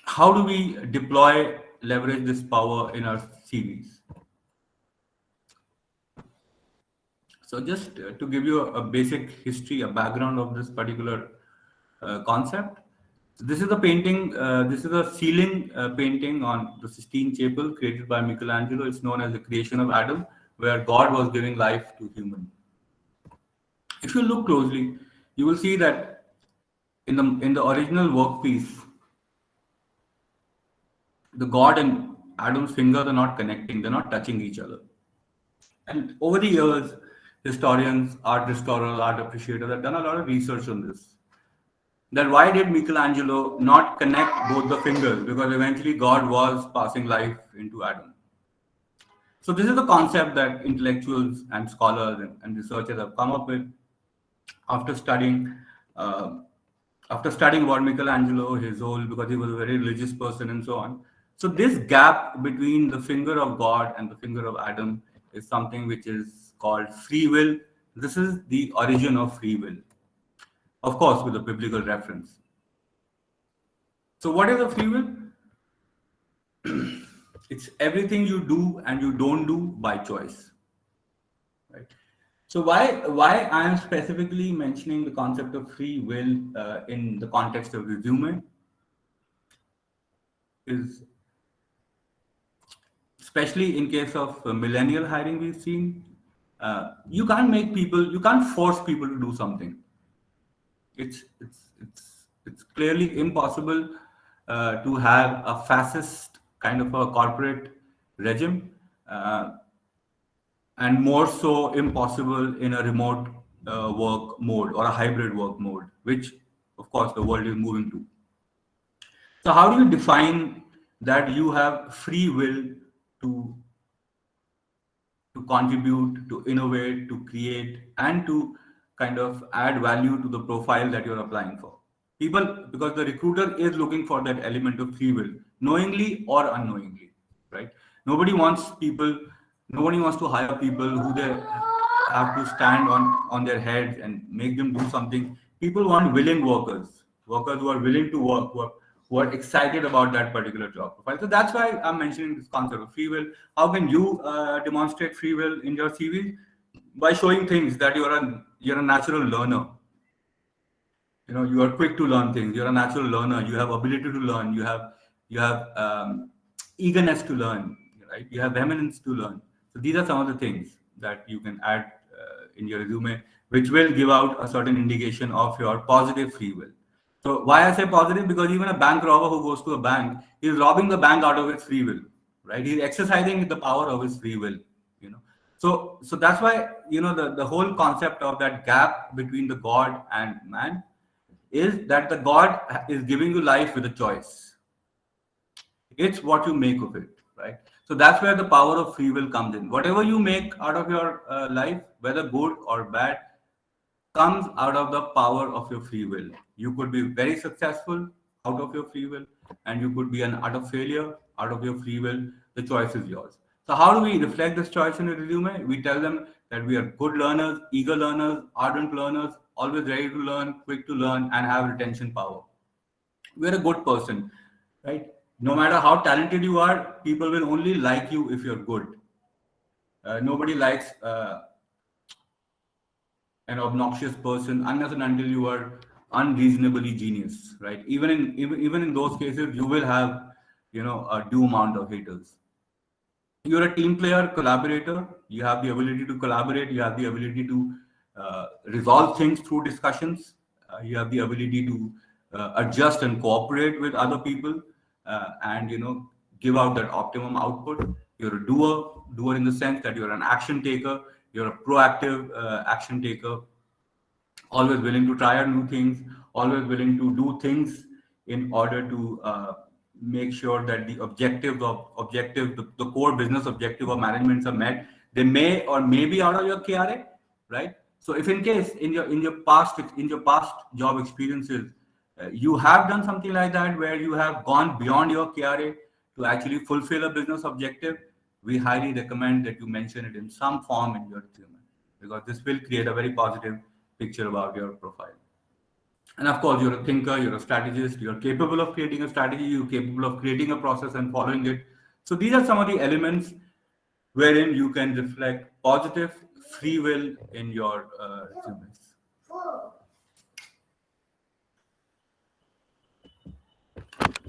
how do we leverage this power in our CVs? So, just to give you a basic history, a background of this particular concept. So this is a painting. This is a ceiling painting on the Sistine Chapel, created by Michelangelo. It's known as the creation of Adam, where God was giving life to human. If you look closely, you will see that in the original workpiece, the God and Adam's fingers are not connecting, they're not touching each other. And over the years, historians, art restorers, art appreciators have done a lot of research on this. that why did Michelangelo not connect both the fingers? Because eventually God was passing life into Adam. So this is the concept that intellectuals and scholars and researchers have come up with after studying uh, about Michelangelo, his whole, because he was a very religious person and so on. So this gap between the finger of God and the finger of Adam is something which is called free will. This is the origin of free will, of course, with a biblical reference. So what is a free will? It's everything you do and you don't do by choice, right? So why I am specifically mentioning the concept of free will in the context of resume is, especially in case of millennial hiring we've seen, you can't force people to do something. It's clearly impossible to have a fascist kind of a corporate regime, uh, and more so impossible in a remote work mode or a hybrid work mode, which of course the world is moving to. So how do you define that you have free will to contribute, to innovate, to create, and to kind of add value to the profile that you're applying for? People, because the recruiter is looking for that element of free will, knowingly or unknowingly, right? Nobody wants people, nobody wants to hire people who they have to stand on their heads and make them do something. People want willing workers, workers who are willing to work, who are excited about that particular job profile. So that's why I'm mentioning this concept of free will. How can you demonstrate free will in your CV? By showing things that you're a natural learner. You know, you are quick to learn things. You're a natural learner. You have ability to learn. You have eagerness to learn, right? You have vehemence to learn. So these are some of the things that you can add in your resume, which will give out a certain indication of your positive free will. So why I say positive? Because even a bank robber who goes to a bank is robbing the bank out of its free will, right? He's exercising the power of his free will, you know. So that's why, you know, the whole concept of that gap between the God and man is that the God is giving you life with a choice. It's what you make of it, right? So that's where the power of free will comes in. Whatever you make out of your life, whether good or bad, comes out of the power of your free will. You could be very successful out of your free will, and you could be an utter failure out of your free will. The choice is yours. So how do we reflect this choice in a resume? We tell them that we are good learners, eager learners, ardent learners, always ready to learn, quick to learn, and have retention power. We're a good person, right? No matter how talented you are, people will only like you if you're good. Nobody likes an obnoxious person unless and until you are unreasonably genius, right? Even in those cases, you will have, you know, a due amount of haters. You're a team player, collaborator. You have the ability to collaborate. You have the ability to resolve things through discussions. You have the ability to adjust and cooperate with other people, and, you know, give out that optimum output. You're a doer in the sense that you're an action taker. You're a proactive action taker, always willing to try out new things, always willing to do things in order to make sure that the core business objective of managements are met. They may or may be out of your KRA, right? So if in case in your past job experiences, you have done something like that where you have gone beyond your KRA to actually fulfill a business objective, we highly recommend that you mention it in some form in your resume, because this will create a very positive picture about your profile. And of course, you're a thinker, you're a strategist, you're capable of creating a strategy, you're capable of creating a process and following it. So these are some of the elements wherein you can reflect positive free will in your resumes.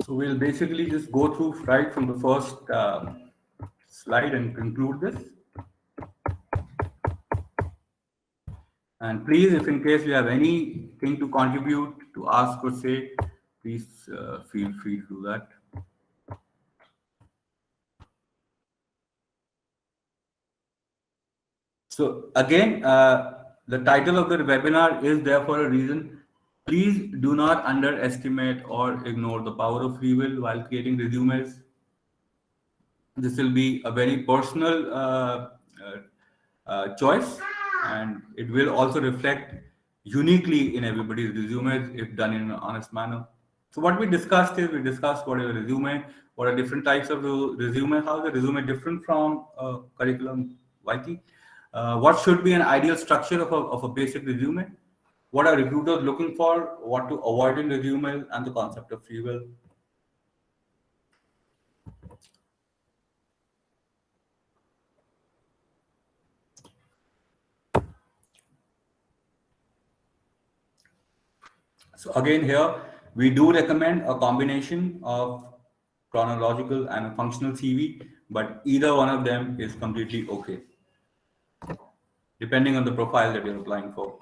So we'll basically just go through right from the first slide and conclude this. And please, if in case you have anything to contribute, to ask or say, please feel free to do that. So again, the title of the webinar is there for a reason. Please do not underestimate or ignore the power of free will while creating resumes. This will be a very personal choice, and it will also reflect uniquely in everybody's resumes if done in an honest manner. So what we discussed is we discussed what is a resume, what are different types of resume, how is a resume different from curriculum vitae, what should be an ideal structure of a basic resume, what are recruiters looking for, what to avoid in resumes, and the concept of free will. So again here, we do recommend a combination of chronological and a functional CV, but either one of them is completely okay, depending on the profile that you're applying for.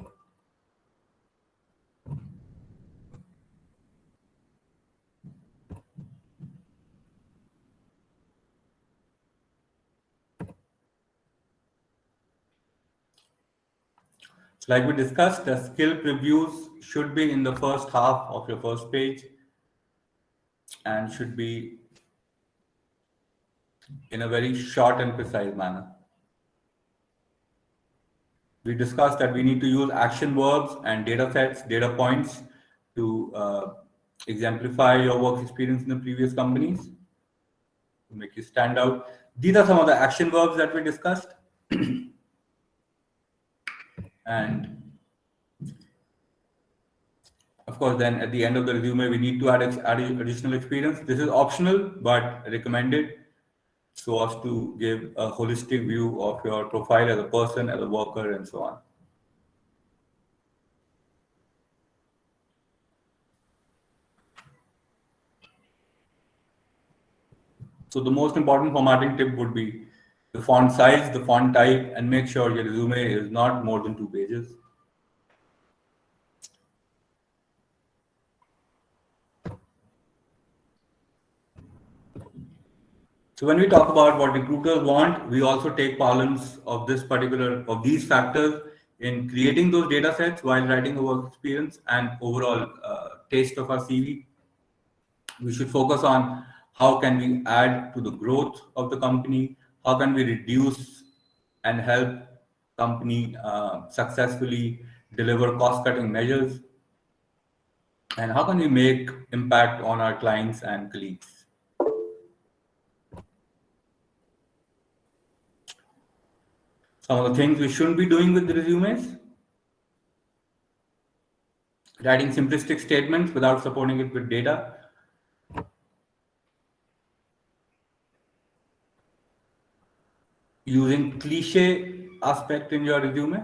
So like we discussed, the skill previews should be in the first half of your first page and should be in a very short and precise manner. We discussed that we need to use action verbs and data sets, data points to exemplify your work experience in the previous companies, to make you stand out. These are some of the action verbs that we discussed. And of course, then at the end of the resume, we need to add additional experience. This is optional, but recommended so as to give a holistic view of your profile as a person, as a worker, and so on. So the most important formatting tip would be the font size, the font type, and make sure your resume is not more than 2 pages. So when we talk about what recruiters want, we also take parlance of these factors in creating those data sets while writing a work experience and overall taste of our CV. We should focus on how can we add to the growth of the company, how can we reduce and help company successfully deliver cost-cutting measures, and how can we make impact on our clients and colleagues. Some of the things we shouldn't be doing with the resumes: writing simplistic statements without supporting it with data, using cliche aspect in your resume.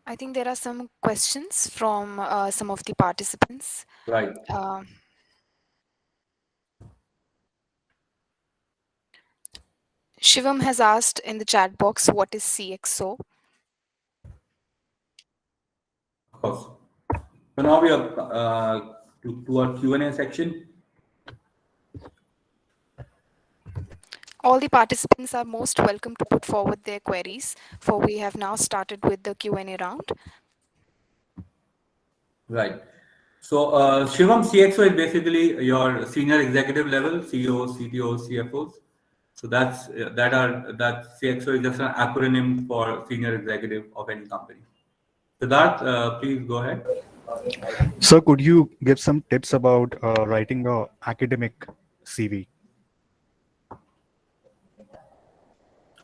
I think there are some questions from some of the participants. Right. Shivam has asked in the chat box, what is CXO? Of course. So now we are to our Q&A section. All the participants are most welcome to put forward their queries, for we have now started with the Q&A round. Right. So Shivam, CXO is basically your senior executive level, CEOs, CTOs, CFOs. So that CXO is just an acronym for senior executive of any company. Siddharth, please go ahead. So could you give some tips about writing a academic CV?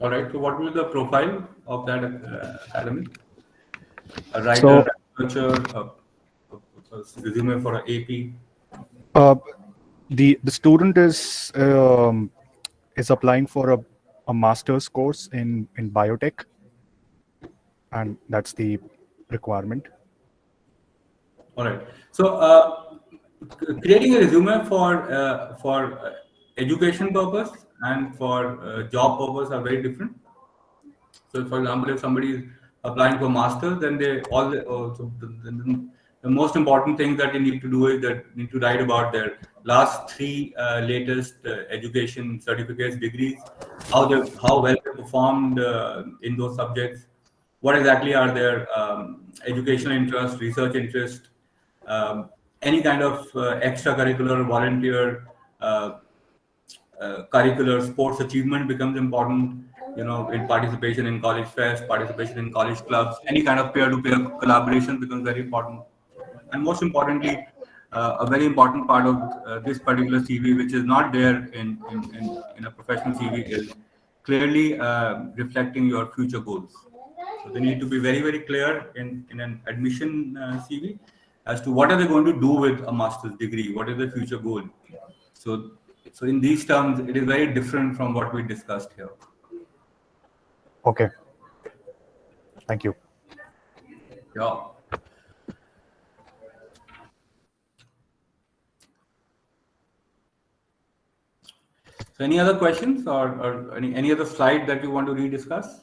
All right. So what will be the profile of that academic? A writer, researcher, a resume for an AP? The student is applying for a master's course in biotech, and that's the requirement. All right. So creating a resume for education purpose and for job purpose are very different. So, for example, if somebody is applying for master's, then the most important thing that you need to do is that you need to write about their last 3 latest education certificates, degrees, how well they performed in those subjects, what exactly are their educational interest, research interest, any kind of extracurricular, volunteer, uh, curricular sports achievement becomes important. In participation in college fest, participation in college clubs, any kind of peer-to-peer collaboration becomes very important. And most importantly, a very important part of this particular CV, which is not there in a professional CV, is clearly reflecting your future goals. So they need to be very, very clear in an admission CV as to what are they going to do with a master's degree, what is the future goal. So, so in these terms, it is very different from what we discussed here. Okay. Thank you. Yeah. So any other questions or any other slide that you want to rediscuss?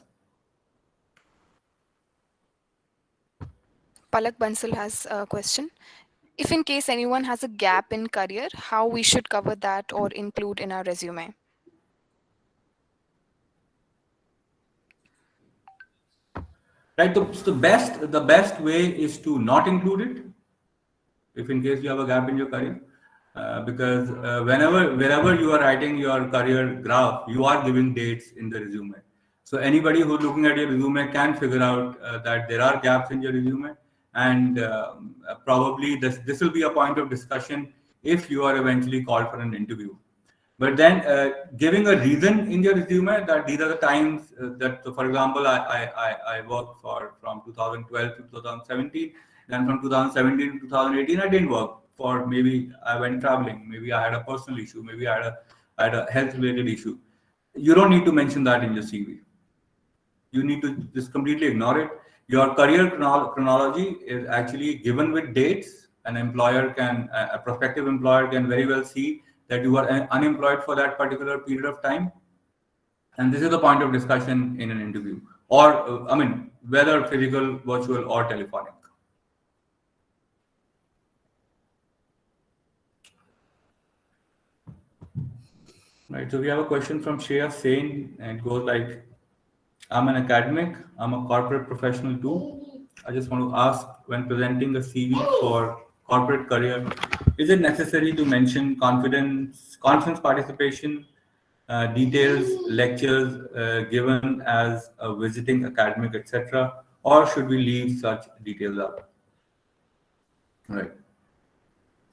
Palak Bansal has a question. If in case anyone has a gap in career, how we should cover that or include in our resume? Right. The best way is to not include it if in case you have a gap in your career. Because wherever you are writing your career graph, you are giving dates in the resume. So anybody who's looking at your resume can figure out that there are gaps in your resume, and probably this will be a point of discussion if you are eventually called for an interview. But then giving a reason in your resume that these are the times that, so for example, I worked for from 2012 to 2017. Then from 2017 to 2018, I didn't work for, maybe I went traveling, maybe I had a personal issue, maybe I had a health related issue. You don't need to mention that in your CV. You need to just completely ignore it. Your career chronology is actually given with dates. An employer can, a prospective employer can very well see that you are unemployed for that particular period of time. And this is the point of discussion in an interview, or whether physical, virtual, or telephonic. Right. So we have a question from Shreya Sain, and it goes like, I'm an academic, I'm a corporate professional too. I just want to ask, when presenting a CV for corporate career, is it necessary to mention conference participation, details, lectures given as a visiting academic, etc., or should we leave such details out? Right.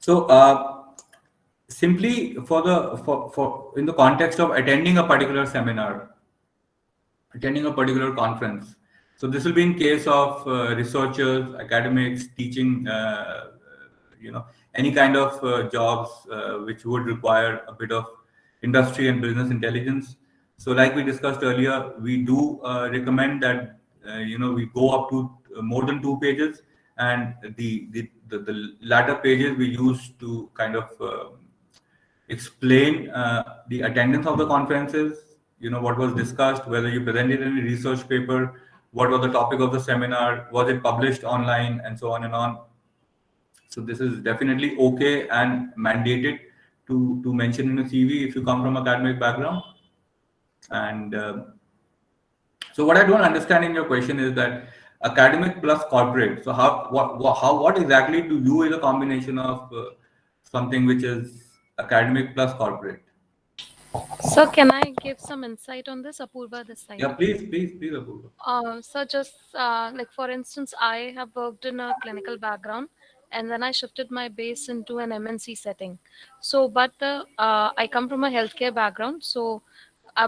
So simply for in the context of attending a particular seminar, attending a particular conference. So this will be in case of researchers, academics, teaching, any kind of jobs which would require a bit of industry and business intelligence. So like we discussed earlier, we do recommend that, we go up to more than 2 pages, and the latter pages we use to kind of explain the attendance of the conferences, what was discussed, whether you presented any research paper, what was the topic of the seminar, was it published online, and so on and on. So this is definitely okay and mandated to mention in a CV if you come from academic background. And so what I don't understand in your question is that academic plus corporate. So what exactly do you is a combination of something which is academic plus corporate? So can I give some insight on this, Apurva, this side? Yeah, please, Apurva. So just like for instance, I have worked in a clinical background, and then I shifted my base into an MNC setting. So, but I come from a healthcare background, so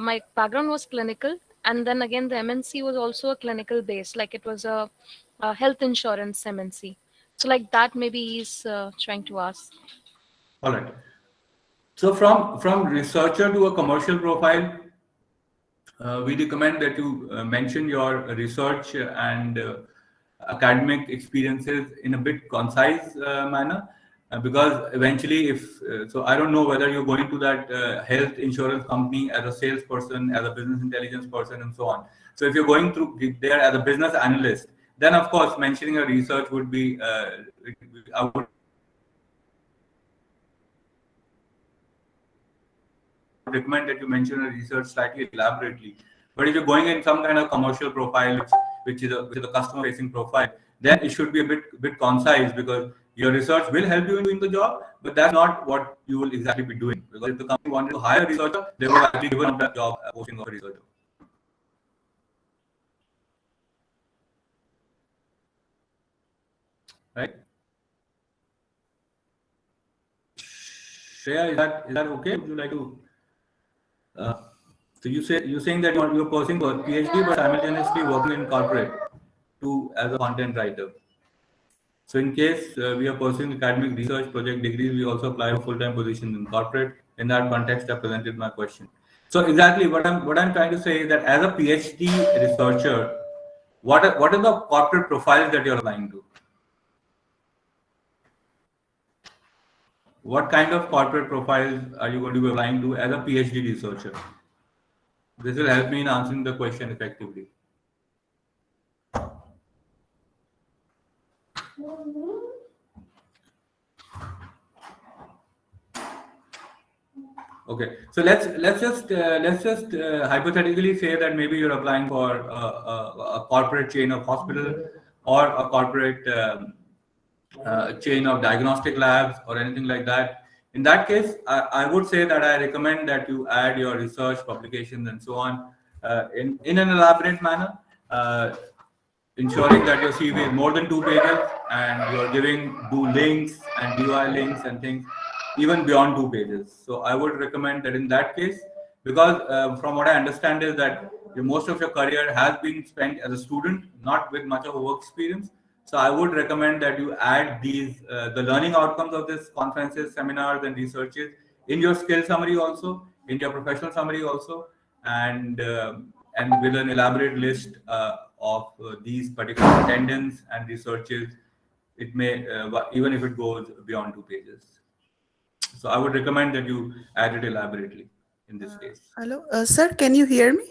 my background was clinical, and then again the MNC was also a clinical base, like it was a health insurance MNC. So like that, maybe he's trying to ask. All right. So from researcher to a commercial profile, we recommend that you mention your research and academic experiences in a bit concise manner, because eventually, so I don't know whether you're going to that health insurance company as a salesperson, as a business intelligence person, and so on. So if you're going through there as a business analyst, then of course mentioning your research would be I would recommend that you mention a research slightly elaborately. But if you're going in some kind of commercial profile which is a customer-facing profile, then it should be a bit concise, because your research will help you in doing the job, but that's not what you will exactly be doing. Because if the company wanted to hire a researcher, they would have actually given up that job posting of a researcher. Right? Shreya, is that okay? Would you like to? So you're saying that you're pursuing a PhD but simultaneously working in corporate as a content writer. So in case we are pursuing academic research project degrees, we also apply for full-time positions in corporate. In that context, I presented my question. So exactly what I'm trying to say is that as a PhD researcher, what are the corporate profiles that you're applying to? What kind of corporate profiles are you going to be applying to as a PhD researcher? This will help me in answering the question effectively. Okay, so let's just hypothetically say that maybe you're applying for a corporate chain of hospital, or a corporate chain of diagnostic labs, or anything like that. In that case, I would say that I recommend that you add your research publications and so on in an elaborate manner, ensuring that your CV is more than 2 pages, and you're do links and DOI links and things even beyond 2 pages. So I would recommend that in that case, because from what I understand is that most of your career has been spent as a student, not with much of a work experience. So I would recommend that you add these the learning outcomes of these conferences, seminars, and researches in your skill summary also, in your professional summary also, and with an elaborate list of these particular attendance and researches. It may even if it goes beyond 2 pages. So I would recommend that you add it elaborately in this case. Hello, sir, can you hear me?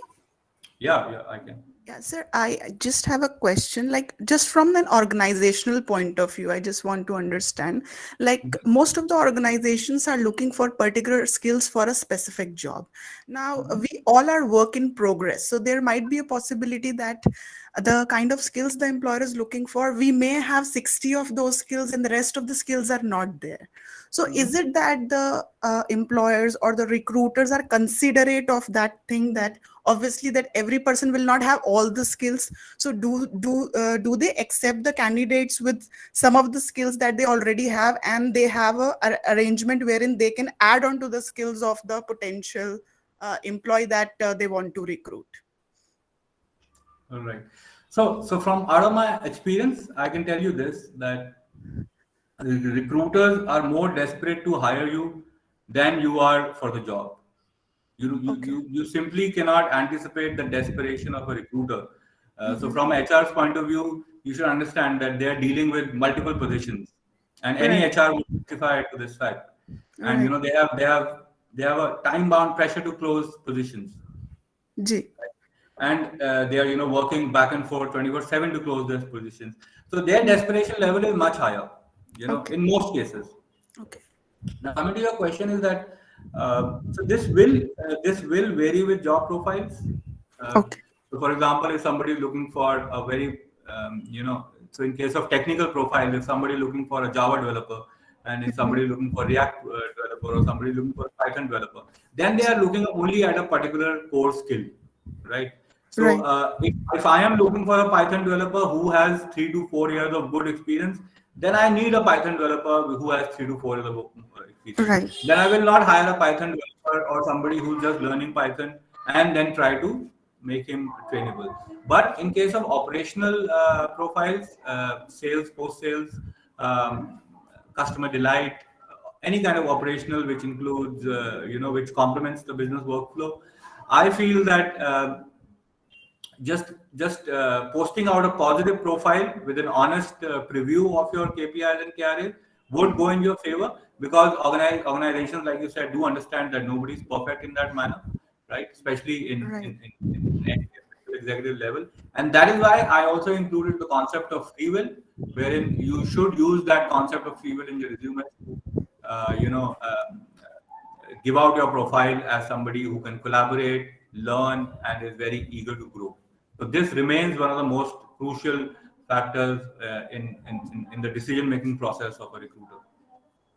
Yeah, I can. Yeah, sir, I just have a question, like just from an organizational point of view, I just want to understand, like most of the organizations are looking for particular skills for a specific job. Now, we all are work in progress. So there might be a possibility that the kind of skills the employer is looking for, we may have 60 of those skills and the rest of the skills are not there. So is it that the employers or the recruiters are considerate of that thing, that obviously that every person will not have all the skills? So do they accept the candidates with some of the skills that they already have, and they have a arrangement wherein they can add on to the skills of the potential employee that they want to recruit? All right. So from out of my experience, I can tell you this, that recruiters are more desperate to hire you than you are for the job. You simply cannot anticipate the desperation of a recruiter. So from HR's point of view, you should understand that they are dealing with multiple positions, and any HR will testify to this fact. And they have a time-bound pressure to close positions. Ji. And they are working back and forth 24/7 to close those positions. So their desperation level is much higher, in most cases. Okay. Now coming to your question is that so this will vary with job profiles. Okay. So for example, if somebody is looking for a very so in case of technical profile, if somebody is looking for a Java developer, and if somebody is looking for React developer, or somebody is looking for a Python developer, then they are looking only at a particular core skill, right? So if I am looking for a Python developer who has 3 to 4 years of good experience, then I need a Python developer who has 3 to 4 years of experience. Right. Then I will not hire a Python developer or somebody who's just learning Python and then try to make him trainable. But in case of operational profiles, sales, post-sales, customer delight, any kind of operational which includes, which complements the business workflow, I feel that just posting out a positive profile with an honest preview of your KPIs and KRAs would go in your favor, because organizations, like you said, do understand that nobody's perfect in that manner, right? Especially in executive level. And that is why I also included the concept of free will, wherein you should use that concept of free will in your resume. Give out your profile as somebody who can collaborate, learn, and is very eager to grow. So this remains one of the most crucial factors in the decision-making process of a recruiter.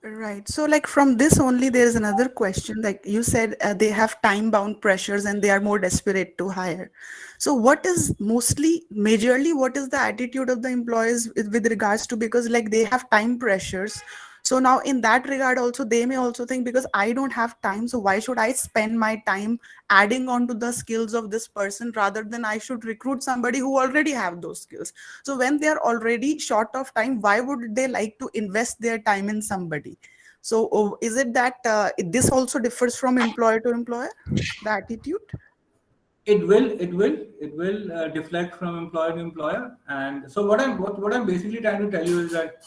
Right. So, like from this only, there is another question. Like you said, they have time-bound pressures and they are more desperate to hire. So, what is majorly, what is the attitude of the employees with regards to, because like they have time pressures. So now in that regard also, they may also think, because I don't have time, so why should I spend my time adding on to the skills of this person, rather than I should recruit somebody who already have those skills. So when they are already short of time, why would they like to invest their time in somebody? So is it that this also differs from employer to employer, the attitude? It will deflect from employer to employer. And so what I'm basically trying to tell you is that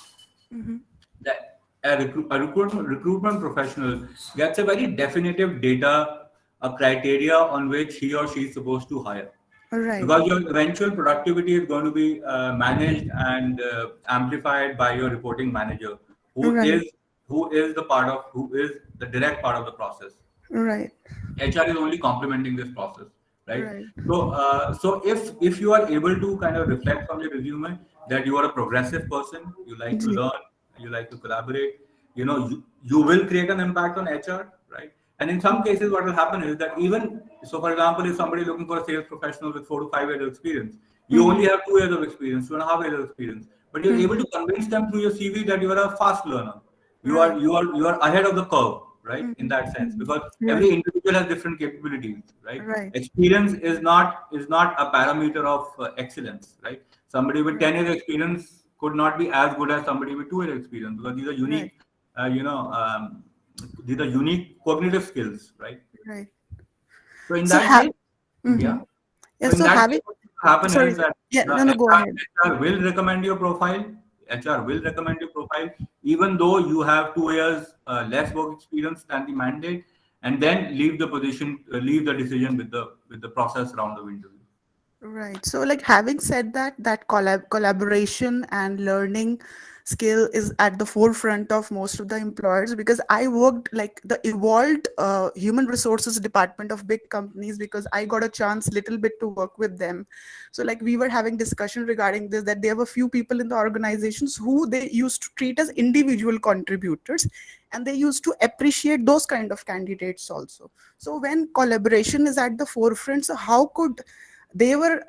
Mm-hmm. that a recruitment professional gets a very definitive data, a criteria on which he or she is supposed to hire, Right. because your eventual productivity is going to be managed and amplified by your reporting manager, who Right. is who is the direct part of the process. Right. HR is only complementing this process, right? Right. So if you are able to kind of reflect from your resume that you are a progressive person, you like to Ji. learn, you like to collaborate, you will create an impact on HR, right? And in some cases, what will happen is that even so, for example, if somebody is looking for a sales professional with 4 to 5 years of experience, you only have 2 years of experience, 2.5 years of experience, but you're able to convince them through your CV that you are a fast learner. Right. You are ahead of the curve, right? In Mhm. that sense, because Right. every individual has different capabilities, right? Right. Experience is not a parameter of excellence, right? Somebody with 10 years experience could not be as good as somebody with 2 years experience, because these are Right. unique, these are unique cognitive skills, right? Right. So in So that have. case, yeah. Mhm. Yeah. So in So that having. case, what will happen Sorry. is that Yeah. the No. No. Go ahead. HR will recommend your profile. HR will recommend your profile, even though you have 2 years less work experience than the mandate, and then leave the decision with the process round of interview. Right. So, like having said that, that collaboration and learning skill is at the forefront of most of the employers, because I worked like the evolved human resources department of big companies, because I got a chance little bit to work with them. So, like we were having discussion regarding this, that there were few people in the organizations who they used to treat as individual contributors, and they used to appreciate those kind of candidates also. So, when collaboration is at the forefront, so how could they were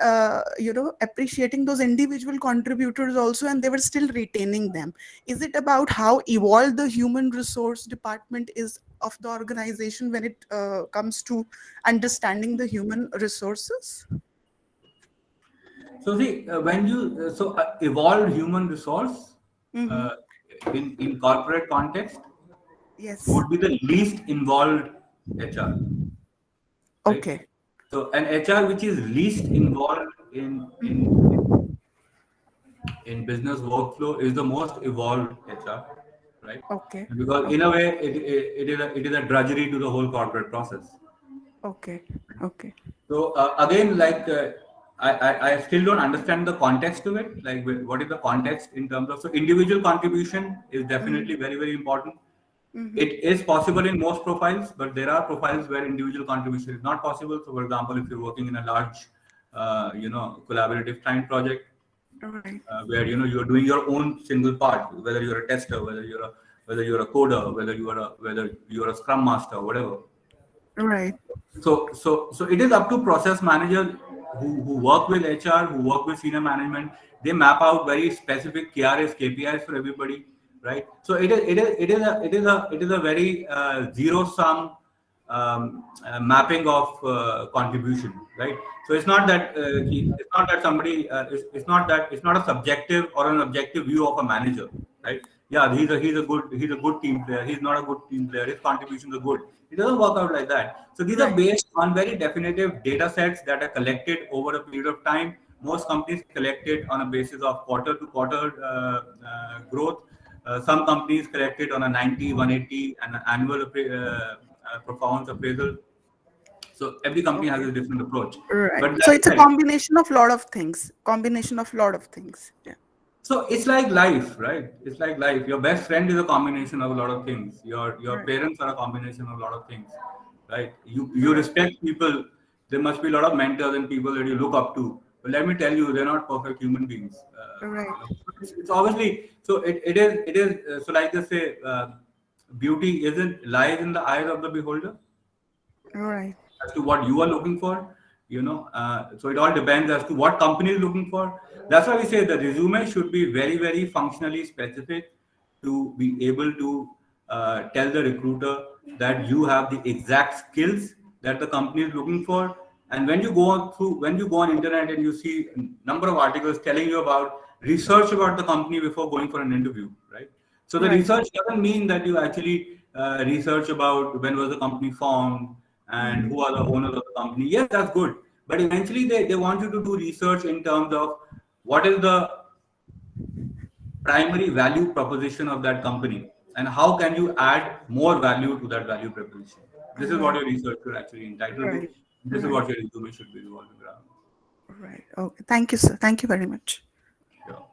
appreciating those individual contributors also, and they were still retaining them? Is it about how evolved the human resource department is of the organization when it comes to understanding the human resources? So see, when you evolved human resource Mm-hmm. uh, in corporate context Yes. would be the least involved HR, right? Okay. So an HR which is least involved in business workflow is the most evolved HR, right? Okay. Because in Okay. a way, it is a drudgery to the whole corporate process. Okay. Okay. So again, like I still don't understand the context of it. Like what is the context in terms of, so individual contribution is definitely very, very important. Mm-hmm. It is possible in most profiles, but there are profiles where individual contribution is not possible. So, for example, if you're working in a large, collaborative client project, Right. where you're doing your own single part, whether you're a tester, whether you're a coder, whether you're a scrum master, whatever. Right. So it is up to process managers who work with HR, who work with senior management. They map out very specific KRS, KPIs for everybody, right? So it is a very zero sum mapping of contribution, right? So it's not that somebody it's not a subjective or an objective view of a manager, right? Yeah, he's a good team player. He's not a good team player. His contributions are good. It doesn't work out like that. So these are Right. based on very definitive data sets that are collected over a period of time. Most companies collect it on a basis of quarter to quarter growth. Some companies collect it on a 90, 180, and an annual performance appraisal. So every company has Okay. a different approach. Right. But So that it's a said, combination of lot of things. Combination of lot of things. Yeah. so it's like life, right? It's like life. Your best friend is a combination of a lot of things. Your Right. parents are a combination of a lot of things, right? You Right. respect people. There must be a lot of mentors and people that you look up to But let me tell you, they're not perfect human beings. Right. It's obviously so. It is so like they say, beauty isn't lies in the eyes of the beholder Right. as to what you are looking for. So it all depends as to what company is looking for. That's why we say the resume should be very, very functionally specific to be able to tell the recruiter that you have the exact skills that the company is looking for. And when you go on internet and you see a number of articles telling you about research about the company before going for an interview, right? So the Right. research doesn't mean that you actually research about when was the company formed and who are the owners of the company. Yes, that's good. But eventually they want you to do research in terms of what is the primary value proposition of that company and how can you add more value to that value proposition. This is what Right. your research should actually entitle to. Right. This is Right. what your resume should be revolving around. Right. Okay. Thank you, sir. Thank you very much. Sure.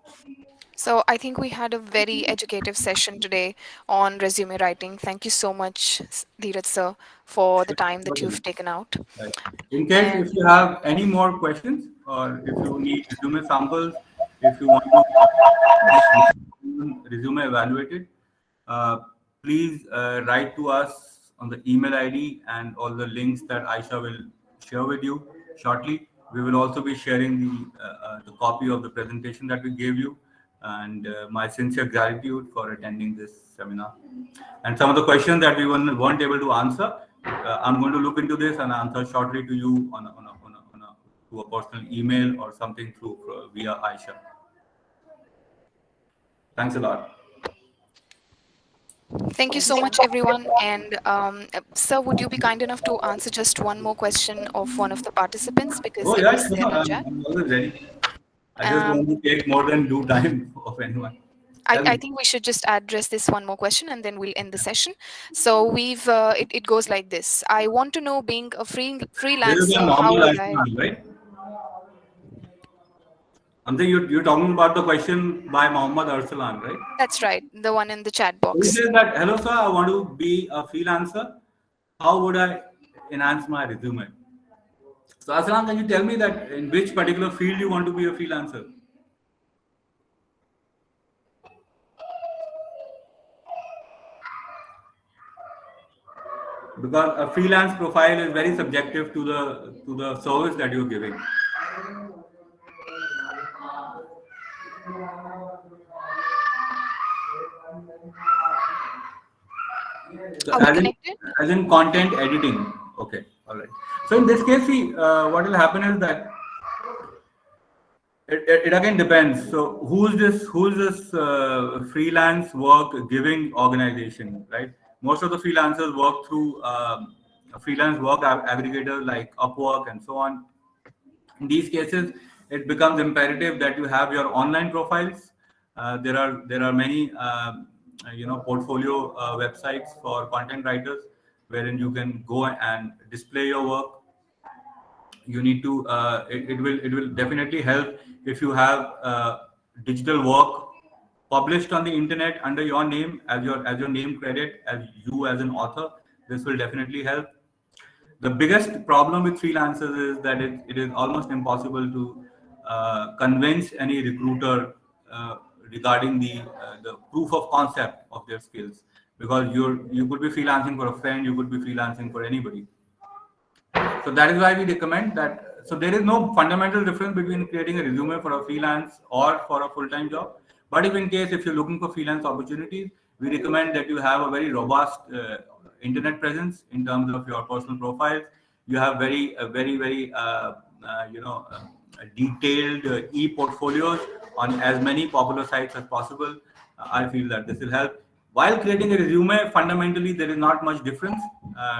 So I think we had a very educative session today on resume writing. Thank you so much, Dheeraj sir, for the time that Sure. you've taken out. Right. In case And if you have any more questions or if you need resume samples, if you want to resume evaluated, uh, please write to us on the email ID and all the links that Aisha will share with you shortly. We will also be sharing the copy of the presentation that we gave you and my sincere gratitude for attending this seminar. And some of the questions that we weren't able to answer, I'm going to look into this and answer shortly to you to a personal email or something through via Aisha. Thanks a lot. thank you so much, everyone. And sir, would you be kind enough to answer just one more question of one of the participants because Oh it yeah, was there sure. in the chat? I'm always ready. I just Um, don't want to take more than due time of anyone. Tell I me. think we should just address this one more question and then we'll end the session. So it goes like this. I want to know, being a This is a freelancer, how normal would I? Aisha, right? I'm saying you're talking about the question by Mohammad Arsalan, right? That's right, the one in the chat He box. says that, hello sir, I want to be a freelancer. How would I enhance my resume? So Arsalan, can you tell me that in which particular field you want to be a freelancer? Because a freelance profile is very subjective to the service that you're giving. So Are we connected? as in content editing. Okay, all right. So in this case, see, what will happen is that it again depends. So who's this freelance work giving organization, right? Most of the freelancers work through freelance work aggregators like Upwork and so on. In these cases, it becomes imperative that you have your online profiles. There are many portfolio websites for content writers wherein you can go and display your work. You need to it will definitely help if you have digital work published on the internet under your name as your name credit as you as an author. This will definitely help. The biggest problem with freelancers is that it is almost impossible to convince any recruiter regarding the proof of concept of their skills, because you could be freelancing for a friend, you could be freelancing for anybody. So that is why we recommend that. So there is no fundamental difference between creating a resume for a freelance or for a full-time job. But if in case if you're looking for freelance opportunities, we recommend that you have a very robust internet presence in terms of your personal profiles. You have detailed e-portfolios on as many popular sites as possible. I feel that this will help. While creating a resume, fundamentally there is not much difference,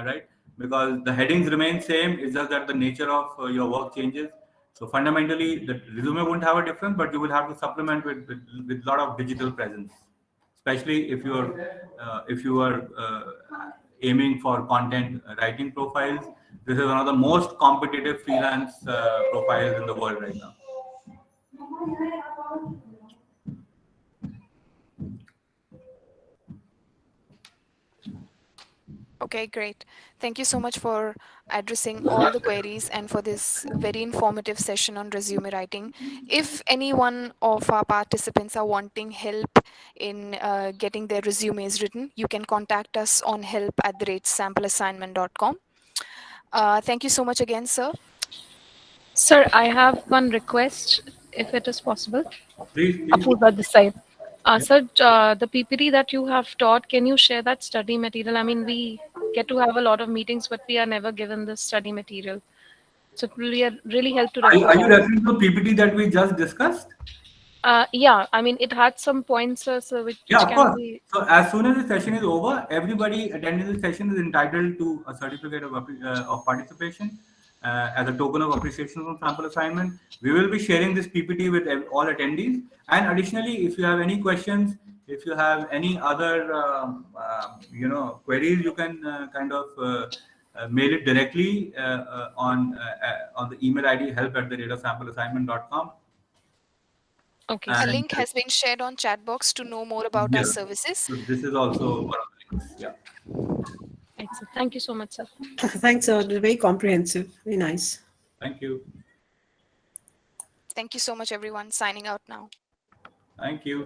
right? Because the headings remain same. It's just that the nature of your work changes. So fundamentally, the resume won't have a difference, but you will have to supplement with a lot of digital presence, especially if you are aiming for content writing profiles. This is one of the most competitive freelance profiles in the world right now. Okay, great. Thank you so much for addressing all the queries and for this very informative session on resume writing. If any one of our participants are wanting help in getting their resumes written, you can contact us on help@sampleassignment.com. Thank you so much again, sir. Sir, I have one request, if it is possible. Please. Apurva this side. Yeah. Sir, the PPT that you have taught, can you share that study material? I mean, we get to have a lot of meetings, but we are never given this study material. So it will really help to Are you refer. referring to the PPT that we just discussed? Yeah, I mean, it had some points, so which Yeah, of can course. be. So as soon as the session is over, everybody attending the session is entitled to a certificate of participation as a token of appreciation from sample assignment. We will be sharing this PPT with all attendees. And additionally, if you have any questions, if you have any other queries, you can kind of mail it directly on the email ID help@sampleassignment.com. Okay, A sir. link has been shared on chat box to know more about our Yes. services. So this is also one of the links. Yeah. Right, sir. Thank you so much, sir. Thanks, sir. Very comprehensive. Very nice. Thank you. Thank you so much, everyone. Signing out now. Thank you.